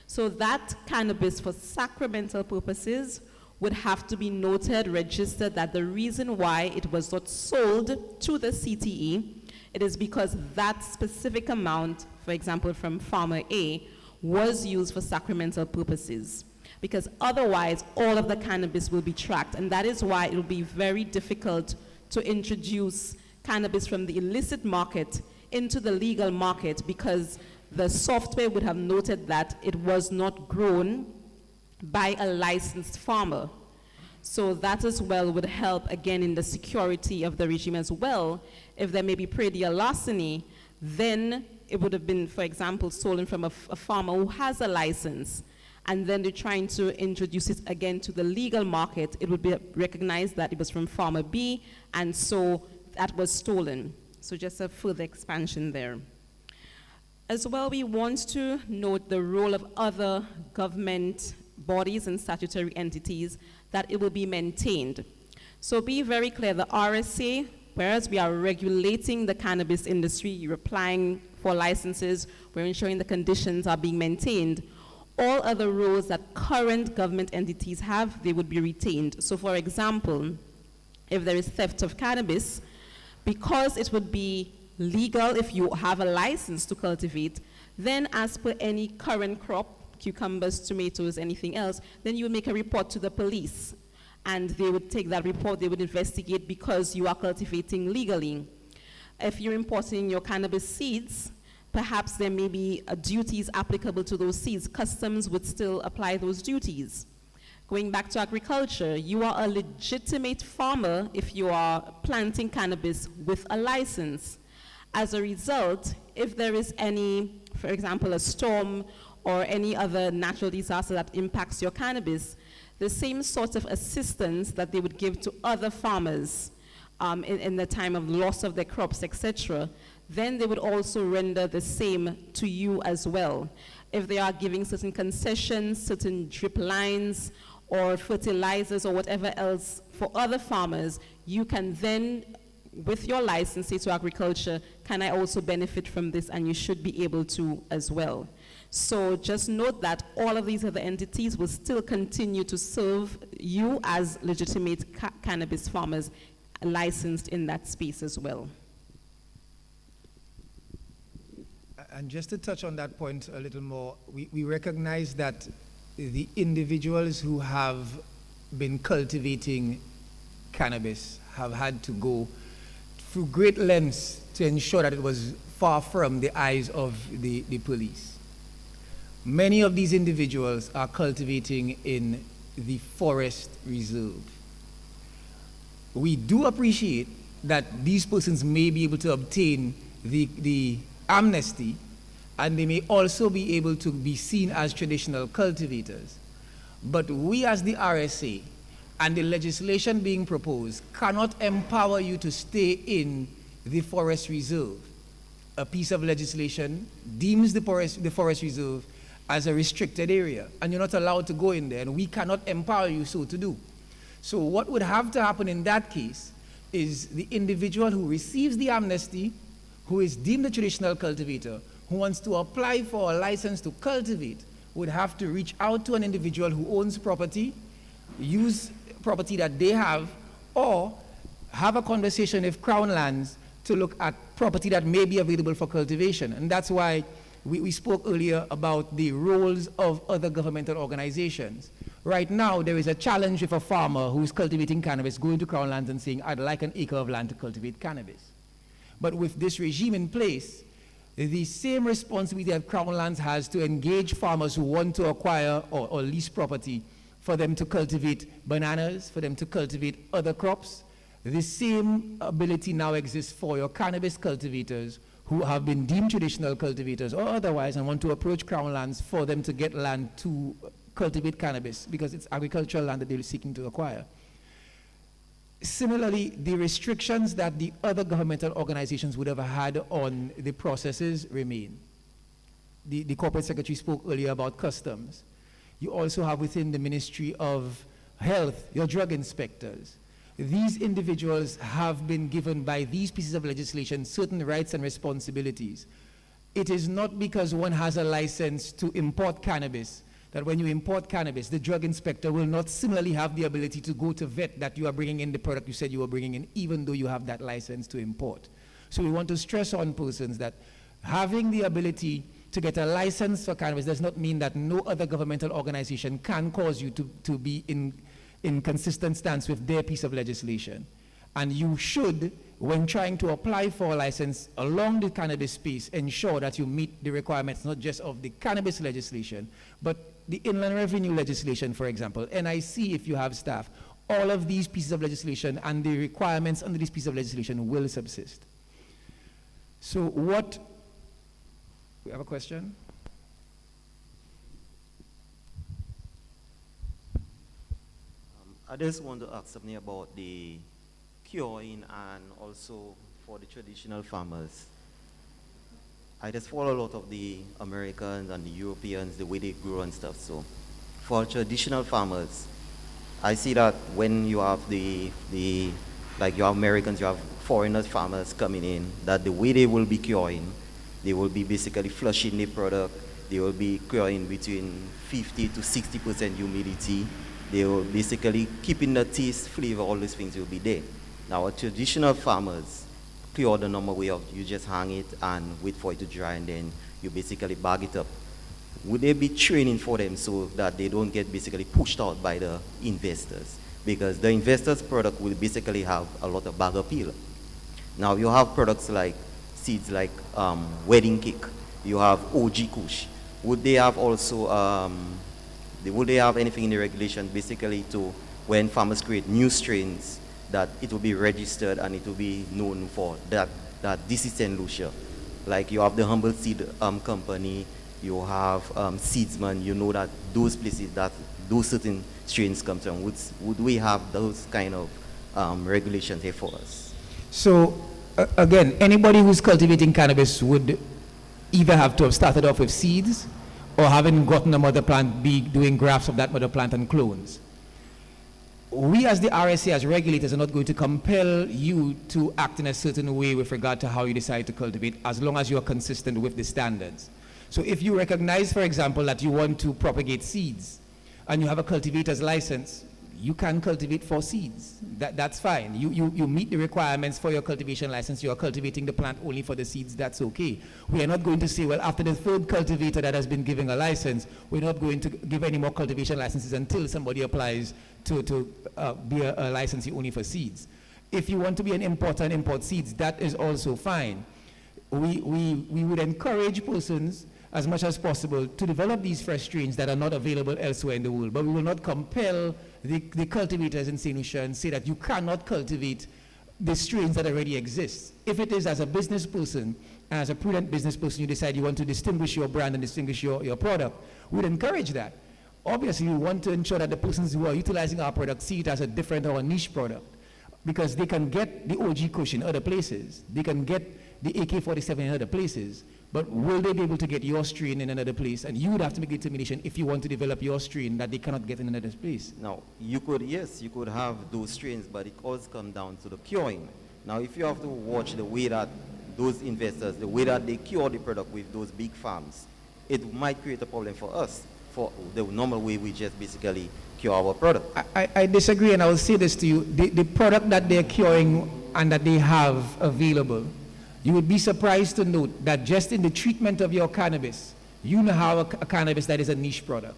So that cannabis for sacramental purposes would have to be noted, registered, that the reason why it was not sold to the CTE, it is because that specific amount, for example, from farmer A, was used for sacramental purposes. Because otherwise, all of the cannabis will be tracked. And that is why it will be very difficult to introduce cannabis from the illicit market into the legal market, because the software would have noted that it was not grown by a licensed farmer. So that as well would help, again, in the security of the regime as well. If there may be predial larceny, then it would have been, for example, stolen from a farmer who has a license, and then they're trying to introduce it again to the legal market. It would be recognized that it was from farmer B, and so that was stolen. So just a further expansion there. As well, we want to note the role of other government bodies and statutory entities, that it will be maintained. So be very clear, the RSA, whereas we are regulating the cannabis industry, you're applying for licenses, we're ensuring the conditions are being maintained. All other roles that current government entities have, they would be retained. So for example, if there is theft of cannabis, because it would be legal if you have a license to cultivate, then as per any current crop, cucumbers, tomatoes, anything else, then you would make a report to the police. And they would take that report, they would investigate because you are cultivating legally. If you're importing your cannabis seeds, perhaps there may be duties applicable to those seeds. Customs would still apply those duties. Going back to agriculture, you are a legitimate farmer if you are planting cannabis with a license. As a result, if there is any, for example, a storm or any other natural disaster that impacts your cannabis, the same sort of assistance that they would give to other farmers in the time of loss of their crops, etc., then they would also render the same to you as well. If they are giving certain concessions, certain drip lines, or fertilizers, or whatever else for other farmers, you can then, with your license, say to agriculture, can I also benefit from this? And you should be able to as well. So just note that all of these other entities will still continue to serve you as legitimate cannabis farmers licensed in that space as well.
And just to touch on that point a little more, we recognize that the individuals who have been cultivating cannabis have had to go through great lengths to ensure that it was far from the eyes of the police. Many of these individuals are cultivating in the forest reserve. We do appreciate that these persons may be able to obtain the amnesty, and they may also be able to be seen as traditional cultivators. But we as the RSA and the legislation being proposed cannot empower you to stay in the forest reserve. A piece of legislation deems the forest reserve as a restricted area, and you're not allowed to go in there, and we cannot empower you so to do. So what would have to happen in that case is the individual who receives the amnesty, who is deemed a traditional cultivator, who wants to apply for a license to cultivate, would have to reach out to an individual who owns property, use property that they have, or have a conversation with Crown Lands to look at property that may be available for cultivation. And that's why we spoke earlier about the roles of other governmental organizations. Right now, there is a challenge with a farmer who's cultivating cannabis going to Crown Lands and saying, I'd like an acre of land to cultivate cannabis. But with this regime in place, the same responsibility that Crown Lands has to engage farmers who want to acquire or lease property for them to cultivate bananas, for them to cultivate other crops, the same ability now exists for your cannabis cultivators who have been deemed traditional cultivators or otherwise and want to approach Crown Lands for them to get land to cultivate cannabis because it's agricultural land that they're seeking to acquire. Similarly, the restrictions that the other governmental organizations would have had on the processes remain. The corporate secretary spoke earlier about customs. You also have within the Ministry of Health, your drug inspectors. These individuals have been given by these pieces of legislation certain rights and responsibilities. It is not because one has a license to import cannabis that when you import cannabis, the drug inspector will not similarly have the ability to go to vet that you are bringing in the product you said you were bringing in, even though you have that license to import. So we want to stress on persons that having the ability to get a license for cannabis does not mean that no other governmental organization can cause you to be in consistent stance with their piece of legislation. And you should, when trying to apply for a license along the cannabis space, ensure that you meet the requirements not just of the cannabis legislation, but the Inland Revenue legislation, for example, NIC if you have staff, all of these pieces of legislation and the requirements under these pieces of legislation will subsist. So what, we have a question?
I just want to ask something about the curing and also for the traditional farmers. I just follow a lot of the Americans and the Europeans, the way they grow and stuff. So for traditional farmers, I see that when you have like you have Americans, you have foreigners farmers coming in, that the way they will be curing, they will be basically flushing the product. They will be curing between 50 to 60% humidity. They will basically keeping the taste, flavor, all these things will be there. Now, traditional farmers cure the normal way of you just hang it and wait for it to dry and then you basically bag it up. Would there be training for them so that they don't get basically pushed out by the investors? Because the investors' product will basically have a lot of bag appeal. Now, you have products like seeds like wedding cake. You have OG Kush. Would they have also would they have anything in the regulation basically to when farmers create new strains that it will be registered and it will be known for that this is St. Lucia? Like you have the Humble Seed Company, you have Seedsman, you know that those places that those certain strains come from. Would we have those kind of regulations here for us?
So again, anybody who's cultivating cannabis would either have to have started off with seeds or having gotten a mother plant, be doing grafts of that mother plant and clones. We as the RSA, as regulators, are not going to compel you to act in a certain way with regard to how you decide to cultivate, as long as you are consistent with the standards. So if you recognize, for example, that you want to propagate seeds and you have a cultivator's license, you can cultivate for seeds. That's fine. You meet the requirements for your cultivation license. You are cultivating the plant only for the seeds. That's okay. We are not going to say, well, after the third cultivator that has been given a license, we're not going to give any more cultivation licenses until somebody applies to be a licensee only for seeds. If you want to be an importer and import seeds, that is also fine. We would encourage persons as much as possible to develop these fresh strains that are not available elsewhere in the world, but we will not compel the cultivators in St. Lucia and say that you cannot cultivate the strains that already exist. If it is as a business person, as a prudent business person, you decide you want to distinguish your brand and distinguish your product, we'd encourage that. Obviously, we want to ensure that the persons who are utilizing our product see it as a different or a niche product, because they can get the OG Kush in other places. They can get the AK-47 in other places. But will they be able to get your strain in another place? And you would have to make a determination if you want to develop your strain that they cannot get in another place.
Now, you could have those strains, but it always comes down to the curing. Now, if you have to watch the way that those investors, the way that they cure the product with those big farms, it might create a problem for us, for the normal way we just basically cure our product.
I disagree, and I will say this to you. The product that they're curing and that they have available, you would be surprised to note that just in the treatment of your cannabis, you now have a cannabis that is a niche product.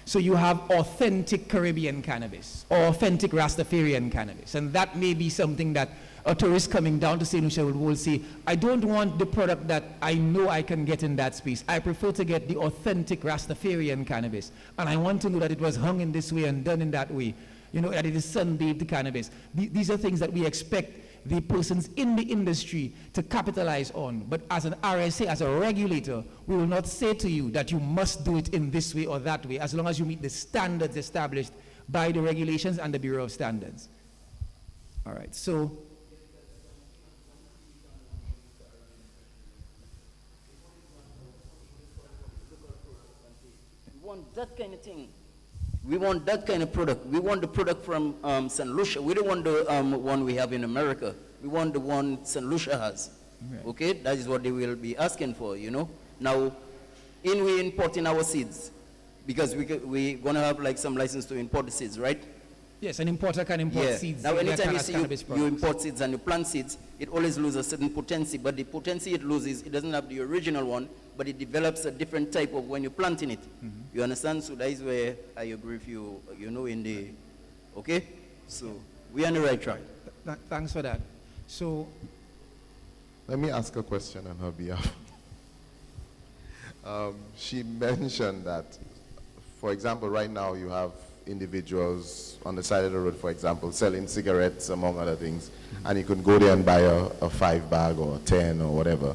So you have authentic Caribbean cannabis or authentic Rastafarian cannabis. And that may be something that a tourist coming down to St. Lucia will say, I don't want the product that I know I can get in that space. I prefer to get the authentic Rastafarian cannabis. And I want to know that it was hung in this way and done in that way. You know, that it is sun-bathed cannabis. These are things that we expect the persons in the industry to capitalize on. But as an RSA, as a regulator, we will not say to you that you must do it in this way or that way, as long as you meet the standards established by the regulations and the Bureau of Standards. All right, so.
We want that kind of thing. We want that kind of product. We want the product from St. Lucia. We don't want the one we have in America. We want the one St. Lucia has. Right. Okay, that is what they will be asking for, you know. Now, we importing our seeds, because we're going to have like some license to import the seeds, right?
Yes, an importer can import seeds.
Now, anytime you import seeds and you plant seeds, it always loses a certain potency, but the potency it loses, it doesn't have the original one, but it develops a different type of when you're planting it. Mm-hmm. You understand? So that is where I agree with you, you know, in the, okay? So we're on the right track.
Thanks for that. So,
let me ask a question on her behalf. She mentioned that, for example, right now you have individuals on the side of the road, for example, selling cigarettes, among other things, and you can go there and buy a 5 bag or 10 or whatever.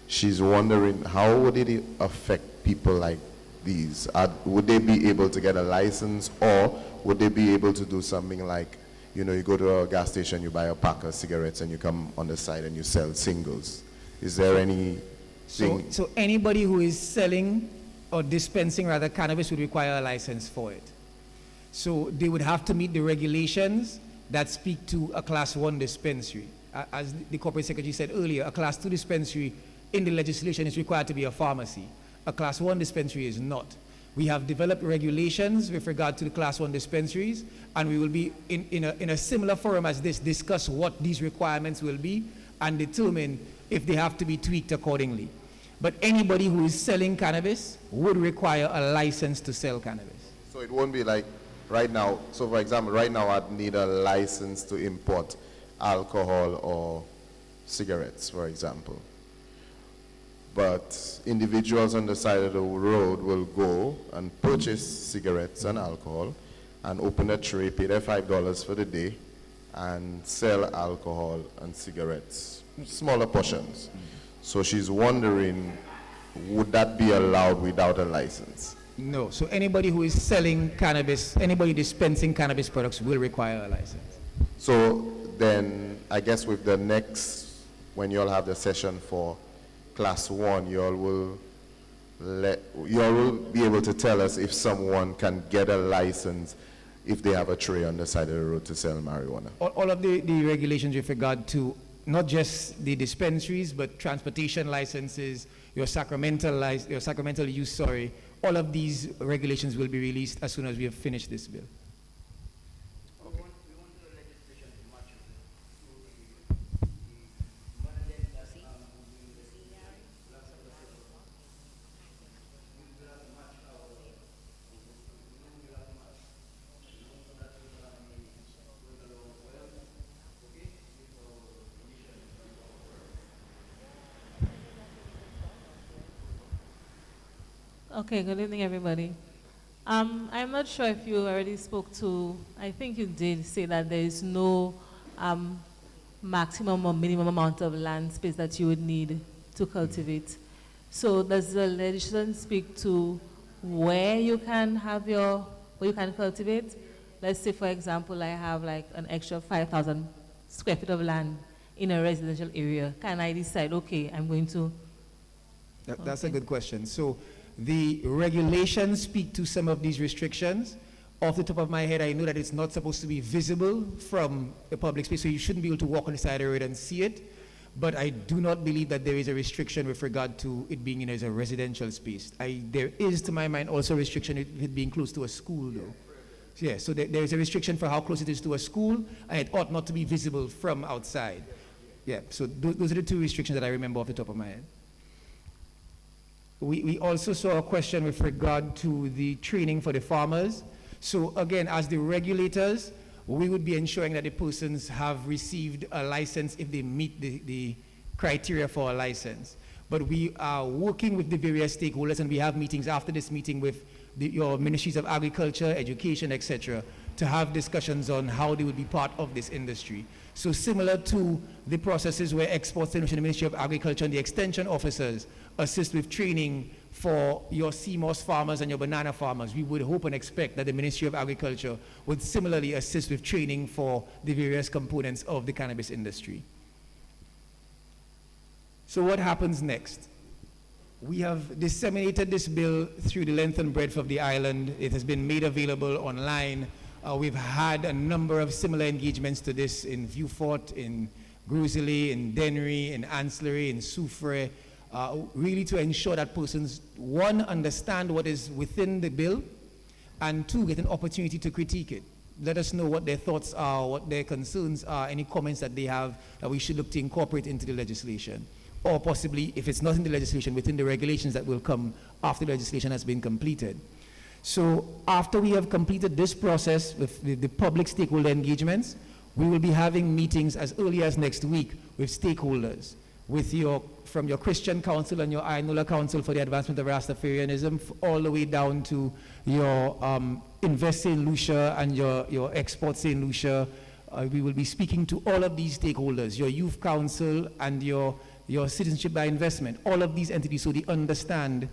She's wondering, how would it affect people like these? Would they be able to get a license, or would they be able to do something like, you know, you go to a gas station, you buy a pack of cigarettes, and you come on the side and you sell singles? Is there any thing?
So anybody who is selling or dispensing rather cannabis would require a license for it. So they would have to meet the regulations that speak to a Class 1 dispensary. As the Corporate Secretary said earlier, a Class 2 dispensary in the legislation is required to be a pharmacy. A Class 1 dispensary is not. We have developed regulations with regard to the Class 1 dispensaries, and we will be in a similar forum as this, discuss what these requirements will be and determine if they have to be tweaked accordingly. But anybody who is selling cannabis would require a license to sell cannabis.
So it won't be like right now. So for example, right now I'd need a license to import alcohol or cigarettes, for example. But individuals on the side of the road will go and purchase cigarettes and alcohol and open a tray, pay their $5 for the day, and sell alcohol and cigarettes, smaller portions. So she's wondering, would that be allowed without a license?
No. So anybody who is selling cannabis, anybody dispensing cannabis products will require a license.
So then, I guess with the next, when you all have the session for Class 1, you all will be able to tell us if someone can get a license if they have a tray on the side of the road to sell marijuana.
All of the regulations with regard to not just the dispensaries, but transportation licenses, your sacramental use, all of these regulations will be released as soon as we have finished this bill.
Okay, good evening, everybody. I'm not sure if you already spoke to, I think you did say that there is no maximum or minimum amount of land space that you would need to cultivate. So does the legislation speak to where you can have where you can cultivate? Let's say, for example, I have like an extra 5,000 square feet of land in a residential area. Can I decide, okay, I'm going to?
That's a good question. So the regulations speak to some of these restrictions. Off the top of my head, I know that it's not supposed to be visible from the public space, so you shouldn't be able to walk on the side of the road and see it. But I do not believe that there is a restriction with regard to it being in as a residential space. There is, to my mind, also a restriction with it being close to a school, though. Yeah, so there is a restriction for how close it is to a school, and it ought not to be visible from outside. Yeah, so those are the two restrictions that I remember off the top of my head. We also saw a question with regard to the training for the farmers. So again, as the regulators, we would be ensuring that the persons have received a license if they meet the criteria for a license. But we are working with the various stakeholders, and we have meetings after this meeting with your ministries of agriculture, education, etc., to have discussions on how they would be part of this industry. So similar to the processes where exports in the Ministry of Agriculture and the extension officers assist with training for your CMOS farmers and your banana farmers, we would hope and expect that the Ministry of Agriculture would similarly assist with training for the various components of the cannabis industry. So what happens next? We have disseminated this bill through the length and breadth of the island. It has been made available online. We've had a number of similar engagements to this in Vieux-Fort, in Gros-Islet, in Dennery, in Ancillary, in Soufrière, really to ensure that persons, one, understand what is within the bill, and two, get an opportunity to critique it. Let us know what their thoughts are, what their concerns are, any comments that they have that we should look to incorporate into the legislation. Or possibly, if it's not in the legislation, within the regulations that will come after the legislation has been completed. So after we have completed this process with the public stakeholder engagements, we will be having meetings as early as next week with stakeholders, from your Christian Council and your Ayanola Council for the Advancement of Rastafarianism, all the way down to your invest in Lucia and your exports in Lucia. We will be speaking to all of these stakeholders, your youth council and your citizenship by investment, all of these entities, so they understand,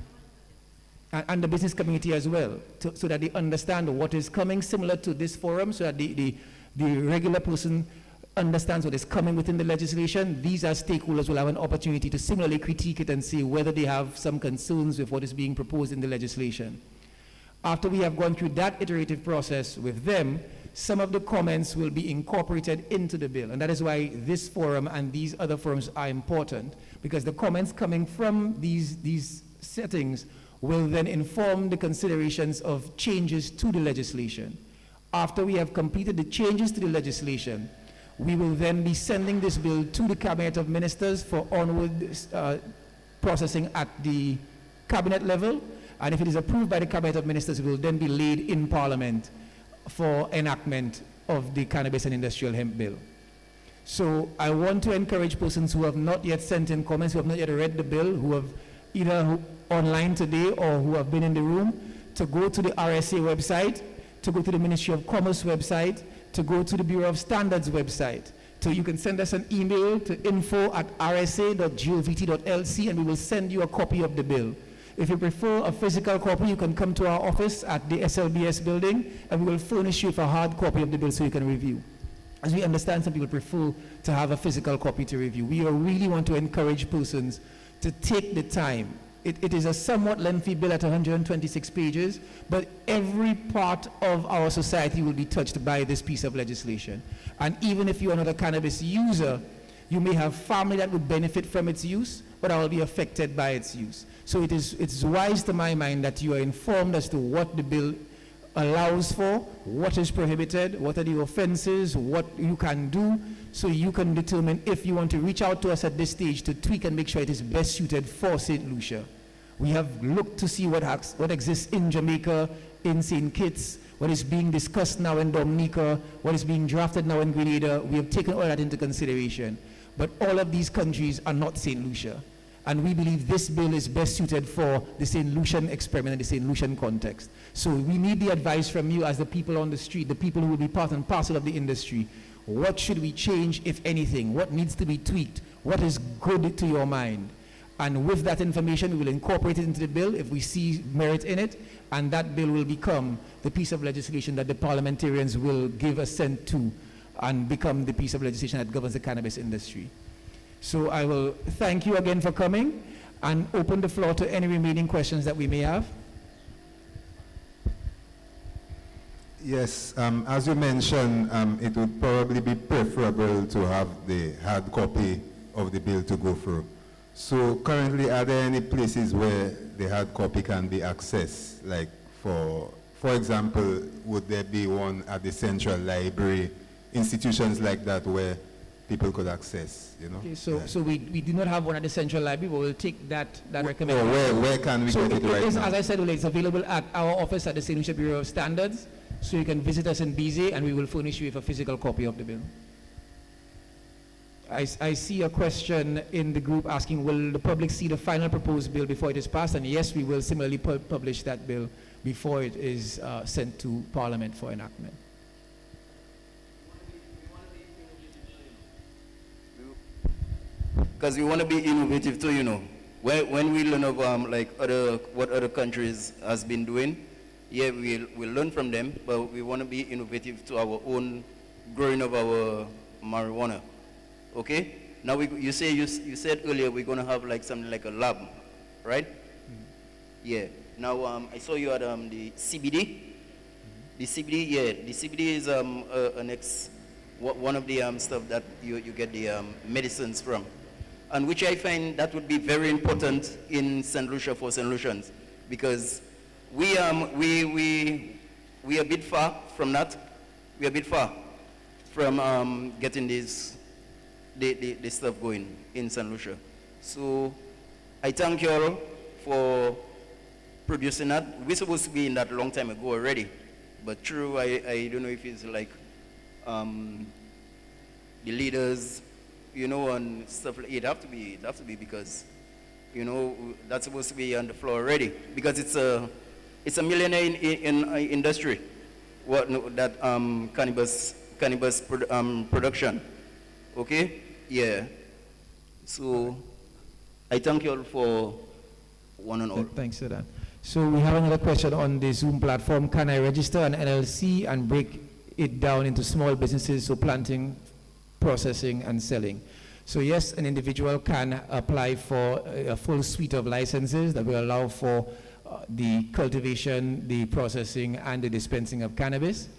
and the business community as well, so that they understand what is coming, similar to this forum, so that the regular person understands what is coming within the legislation. These as stakeholders will have an opportunity to similarly critique it and see whether they have some concerns with what is being proposed in the legislation. After we have gone through that iterative process with them, some of the comments will be incorporated into the bill. And that is why this forum and these other forums are important, because the comments coming from these settings will then inform the considerations of changes to the legislation. After we have completed the changes to the legislation, we will then be sending this bill to the Cabinet of Ministers for onward processing at the cabinet level. And if it is approved by the Cabinet of Ministers, it will then be laid in Parliament for enactment of the Cannabis and Industrial Hemp Bill. So I want to encourage persons who have not yet sent in comments, who have not yet read the bill, who have either online today or who have been in the room, to go to the RSA website, to go to the Ministry of Commerce website, to go to the Bureau of Standards website. So you can send us an email to info@rsa.govt.lc and we will send you a copy of the bill. If you prefer a physical copy, you can come to our office at the SLBS building and we will furnish you with a hard copy of the bill so you can review. As we understand, some people prefer to have a physical copy to review. We really want to encourage persons to take the time. It is a somewhat lengthy bill at 126 pages, but every part of our society will be touched by this piece of legislation. And even if you are not a cannabis user, you may have family that would benefit from its use, but I will be affected by its use. So it's wise to my mind that you are informed as to what the bill allows for, what is prohibited, what are the offenses, what you can do, so you can determine if you want to reach out to us at this stage to tweak and make sure it is best suited for St. Lucia. We have looked to see what exists in Jamaica, in St. Kitts, what is being discussed now in Dominica, what is being drafted now in Grenada. We have taken all that into consideration. But all of these countries are not St. Lucia. And we believe this bill is best suited for the St. Lucian experiment and the St. Lucian context. So we need the advice from you as the people on the street, the people who will be part and parcel of the industry. What should we change, if anything? What needs to be tweaked? What is good to your mind? And with that information, we will incorporate it into the bill if we see merit in it, and that bill will become the piece of legislation that the parliamentarians will give assent to and become the piece of legislation that governs the cannabis industry. So I will thank you again for coming and open the floor to any remaining questions that we may have.
Yes, as you mentioned, it would probably be preferable to have the hard copy of the bill to go through. So currently, are there any places where the hard copy can be accessed? Like for example, would there be one at the Central Library, institutions like that where people could access, you know?
Okay, so we do not have one at the Central Library, but we'll take that recommendation.
No, where can we get it right now?
As I said, it's available at our office at the St. Lucia Bureau of Standards, so you can visit us in BZ and we will furnish you with a physical copy of the bill. I see a question in the group asking, will the public see the final proposed bill before it is passed? And yes, we will similarly publish that bill before it is sent to Parliament for enactment.
Because we want to be innovative too, you know. When we learn of what other countries has been doing, yeah, we'll learn from them, but we want to be innovative to our own growing of our marijuana. Okay? Now you said earlier we're going to have like something like a lab, right? Mm-hmm. Yeah. Now I saw you at the CBD. Mm-hmm. The CBD, yeah, the CBD is one of the stuff that you get the medicines from, and which I find that would be very important in St. Lucia for St. Lucians, because we are a bit far from that. We are a bit far from getting this stuff going in St. Lucia. So I thank you all for producing that. We're supposed to be in that a long time ago already, but true, I don't know if it's like the leaders, you know, and stuff like it have to be because, you know, that's supposed to be on the floor already, because it's a millionaire in industry. what no, that cannabis production. Okay? Yeah. So I thank you all for one and all.
Thanks for that. So we have another question on the Zoom platform. Can I register an LLC and break it down into small businesses, so planting, processing, and selling? So yes, an individual can apply for a full suite of licenses that will allow for the cultivation, the processing, and the dispensing of cannabis.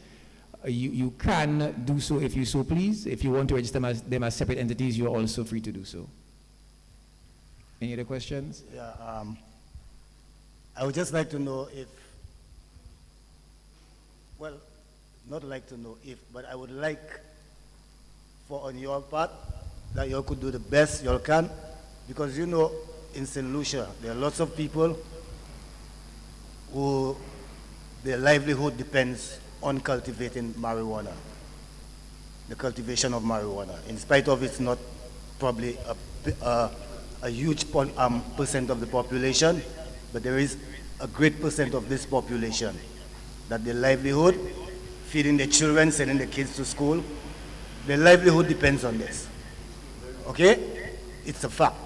You can do so if you so please. If you want to register them as separate entities, you're also free to do so. Any other questions?
Yeah, I would just like to know if, well, not like to know if, but I would like for on your part that you could do the best you can, because you know in St. Lucia there are lots of people who their livelihood depends on cultivating marijuana, the cultivation of marijuana. In spite of it's not probably a huge percent of the population, but there is a great percent of this population that their livelihood, feeding their children, sending their kids to school, their livelihood depends on this. Okay? It's a fact.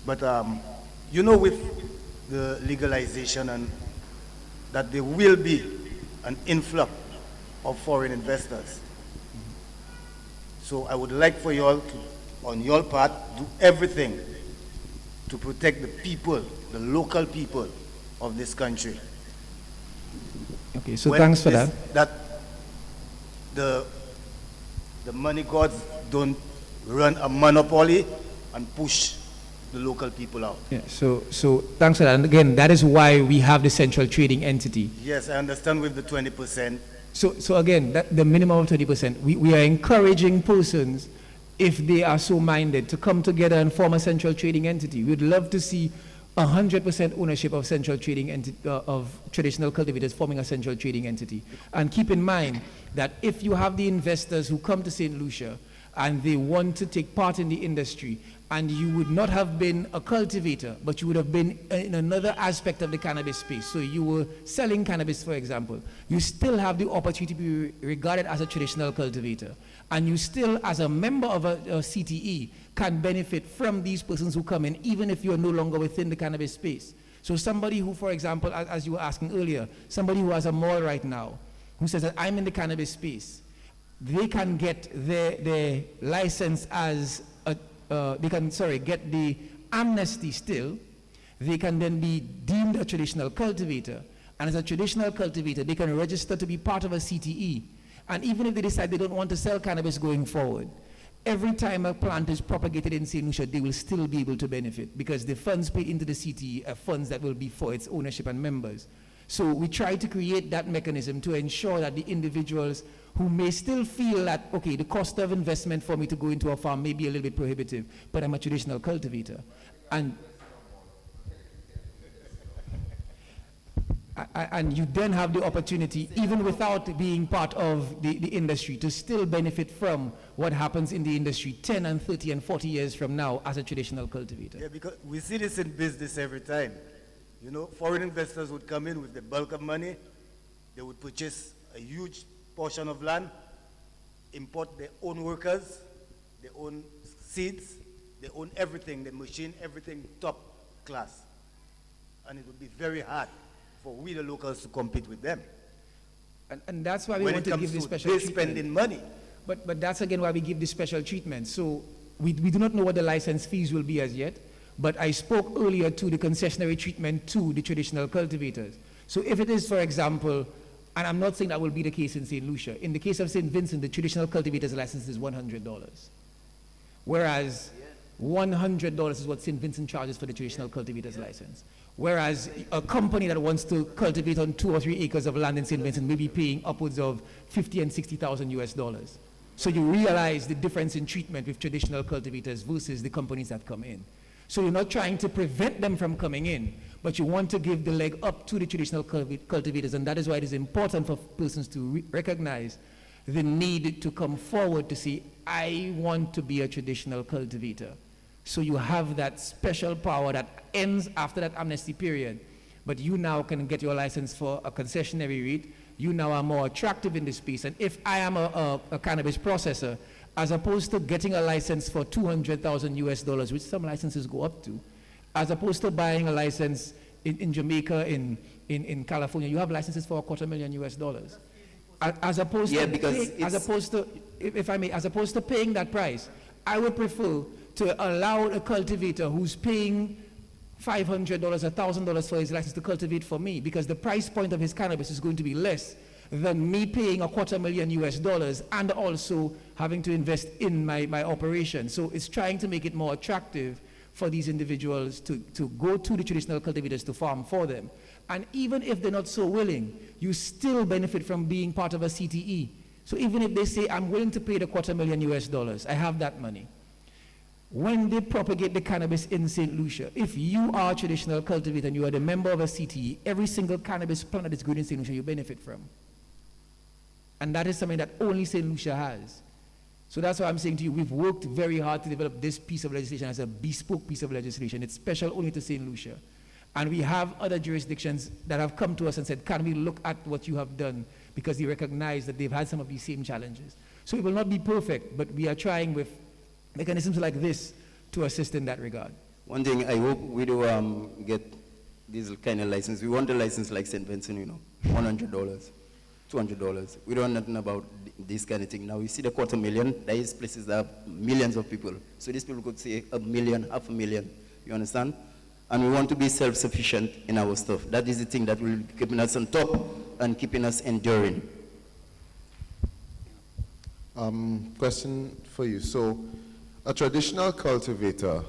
But you know, with the legalization and that there will be an influx of foreign investors. So I would like for you all to, on your part, do everything to protect the people, the local people of this country.
Okay, so thanks for that.
That the money gods don't run a monopoly and push the local people out.
Yeah, so thanks for that. And again, that is why we have the central trading entity.
Yes, I understand with the 20%.
So again, the minimum of 20%, we are encouraging persons, if they are so minded, to come together and form a central trading entity. We'd love to see 100% ownership of central trading of traditional cultivators forming a central trading entity. And keep in mind that if you have the investors who come to St. Lucia and they want to take part in the industry, and you would not have been a cultivator, but you would have been in another aspect of the cannabis space. So you were selling cannabis, for example. You still have the opportunity to be regarded as a traditional cultivator. And you still, as a member of a CTE, can benefit from these persons who come in, even if you're no longer within the cannabis space. So somebody who, for example, as you were asking earlier, somebody who has a mall right now, who says that I'm in the cannabis space, they can get their license as get the amnesty still. They can then be deemed a traditional cultivator. And as a traditional cultivator, they can register to be part of a CTE. And even if they decide they don't want to sell cannabis going forward, every time a plant is propagated in St. Lucia, they will still be able to benefit, because the funds paid into the CTE are funds that will be for its ownership and members. So we try to create that mechanism to ensure that the individuals who may still feel that, okay, the cost of investment for me to go into a farm may be a little bit prohibitive, but I'm a traditional cultivator. And you then have the opportunity, even without being part of the industry, to still benefit from what happens in the industry 10 and 30 and 40 years from now as a traditional cultivator.
Yeah, because we see this in business every time. You know, foreign investors would come in with the bulk of money. They would purchase a huge portion of land, import their own workers, their own seeds, their own everything, the machine, everything top class. And it would be very hard for we the locals to compete with them.
And that's why we want to give this special treatment.
Spending money.
But that's again why we give this special treatment. So we do not know what the license fees will be as yet, but I spoke earlier to the concessionary treatment to the traditional cultivators. So if it is, for example, and I'm not saying that will be the case in St. Lucia, in the case of St. Vincent, the traditional cultivator's license is $100. Whereas $100 is what St. Vincent charges for the traditional cultivator's license. Whereas a company that wants to cultivate on 2 or 3 acres of land in St. Vincent may be paying upwards of $50,000 and $60,000 US. So you realize the difference in treatment with traditional cultivators versus the companies that come in. So you're not trying to prevent them from coming in, but you want to give the leg up to the traditional cultivators, and that is why it is important for persons to recognize the need to come forward to say, I want to be a traditional cultivator. So you have that special power that ends after that amnesty period. but you now can get your license for a concessionary rate. You now are more attractive in this space. And if I am a cannabis processor, as opposed to getting a license for 200,000 US dollars, which some licenses go up to, as opposed to buying a license in Jamaica, in California, you have licenses for $250,000 US dollars. As opposed to, if I may, as opposed to paying that price, I would prefer to allow a cultivator who's paying $500, $1,000 for his license to cultivate for me, because the price point of his cannabis is going to be less than me paying $250,000 US dollars and also having to invest in my operation. So it's trying to make it more attractive for these individuals to go to the traditional cultivators to farm for them. And even if they're not so willing, you still benefit from being part of a CTE. So even if they say, I'm willing to pay the $250,000 US dollars, I have that money. When they propagate the cannabis in St. Lucia, if you are a traditional cultivator and you are the member of a CTE, every single cannabis plant that is grown in St. Lucia, you benefit from. And that is something that only St. Lucia has. So that's why I'm saying to you, we've worked very hard to develop this piece of legislation as a bespoke piece of legislation. It's special only to St. Lucia. And we have other jurisdictions that have come to us and said, can we look at what you have done? Because they recognize that they've had some of these same challenges. So it will not be perfect, but we are trying with mechanisms like this to assist in that regard.
One thing, I hope we do get this kind of license. We want a license like St. Vincent, you know, $100, $200. We don't know nothing about this kind of thing. Now, you see the $250,000, there is places that have millions of people. So these people could say 1 million, 500,000, you understand? And we want to be self-sufficient in our stuff. That is the thing that will be keeping us on top and keeping us enduring.
Question for you. So, a traditional cultivator,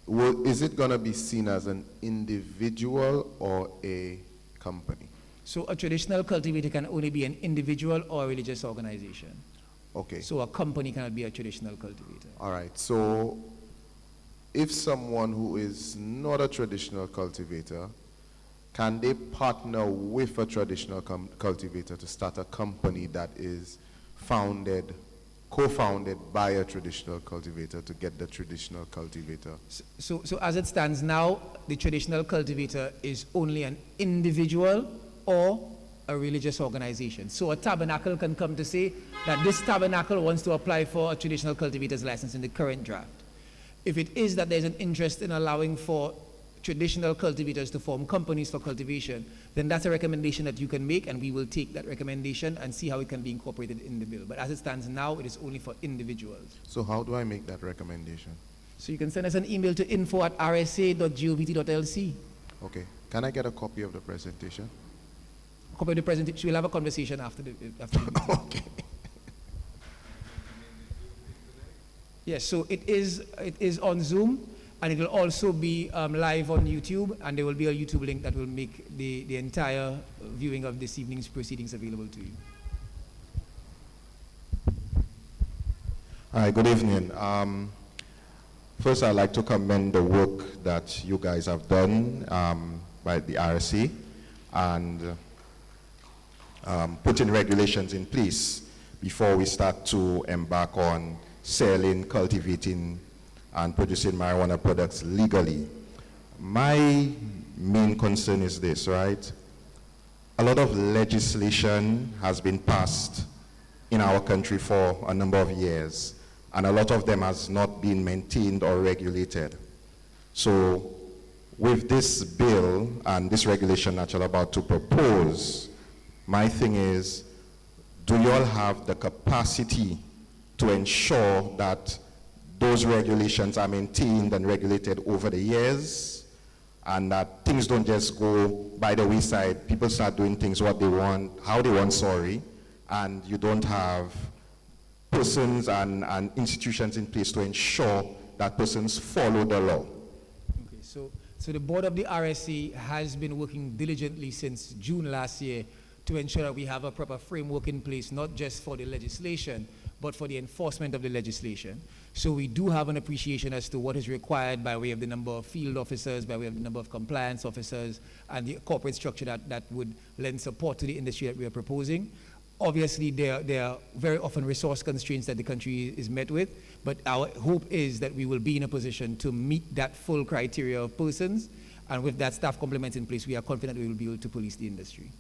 is it going to be seen as an individual or a company?
So a traditional cultivator can only be an individual or a religious organization.
Okay.
So a company cannot be a traditional cultivator.
All right. So if someone who is not a traditional cultivator, can they partner with a traditional cultivator to start a company that is co-founded by a traditional cultivator to get the traditional cultivator?
So as it stands now, the traditional cultivator is only an individual or a religious organization. So a tabernacle can come to say that this tabernacle wants to apply for a traditional cultivator's license in the current draft. If it is that there's an interest in allowing for traditional cultivators to form companies for cultivation, then that's a recommendation that you can make, and we will take that recommendation and see how it can be incorporated in the bill. But as it stands now, it is only for individuals.
So how do I make that recommendation?
So you can send us an email to info@rsa.govt.lc.
Okay. Can I get a copy of the presentation?
Copy of the presentation. We'll have a conversation after the
Okay.
Yes, so it is on Zoom, and it will also be live on YouTube, and there will be a YouTube link that will make the entire viewing of this evening's proceedings available to you.
Hi, good evening. First, I'd like to commend the work that you guys have done by the RSC and putting regulations in place before we start to embark on selling, cultivating, and producing marijuana products legally. My main concern is this, right? A lot of legislation has been passed in our country for a number of years, and a lot of them has not been maintained or regulated. So with this bill and this regulation that you're about to propose, my thing is, do you all have the capacity to ensure that those regulations are maintained and regulated over the years, and that things don't just go by the wayside? People start doing things what they want, how they want, and you don't have persons and institutions in place to ensure that persons follow the law.
Okay, so the board of the RSC has been working diligently since June last year to ensure that we have a proper framework in place, not just for the legislation, but for the enforcement of the legislation. So we do have an appreciation as to what is required by way of the number of field officers, by way of the number of compliance officers, and the corporate structure that would lend support to the industry that we are proposing. Obviously, there are very often resource constraints that the country is met with, but our hope is that we will be in a position to meet that full criteria of persons And with that staff complement in place, we are confident we will be able to police the industry.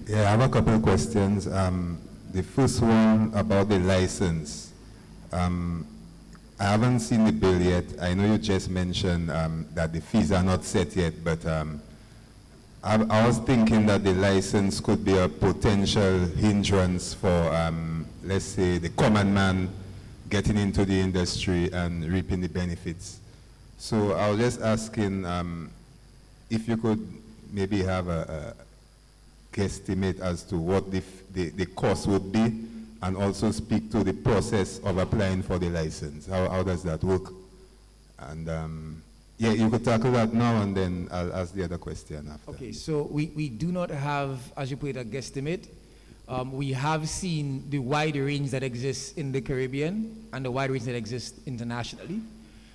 Yeah, I have a couple of questions. The first one about the license. I haven't seen the bill yet. I know you just mentioned that the fees are not set yet, but I was thinking that the license could be a potential hindrance for, let's say, the common man getting into the industry and reaping the benefits. So I was just asking if you could maybe have a guesstimate as to what the cost would be, and also speak to the process of applying for the license. How does that work? And yeah, you could tackle that now, and then I'll ask the other question after.
Okay, so we do not have, as you put it, a guesstimate. We have seen the wide range that exists in the Caribbean and the wide range that exists internationally.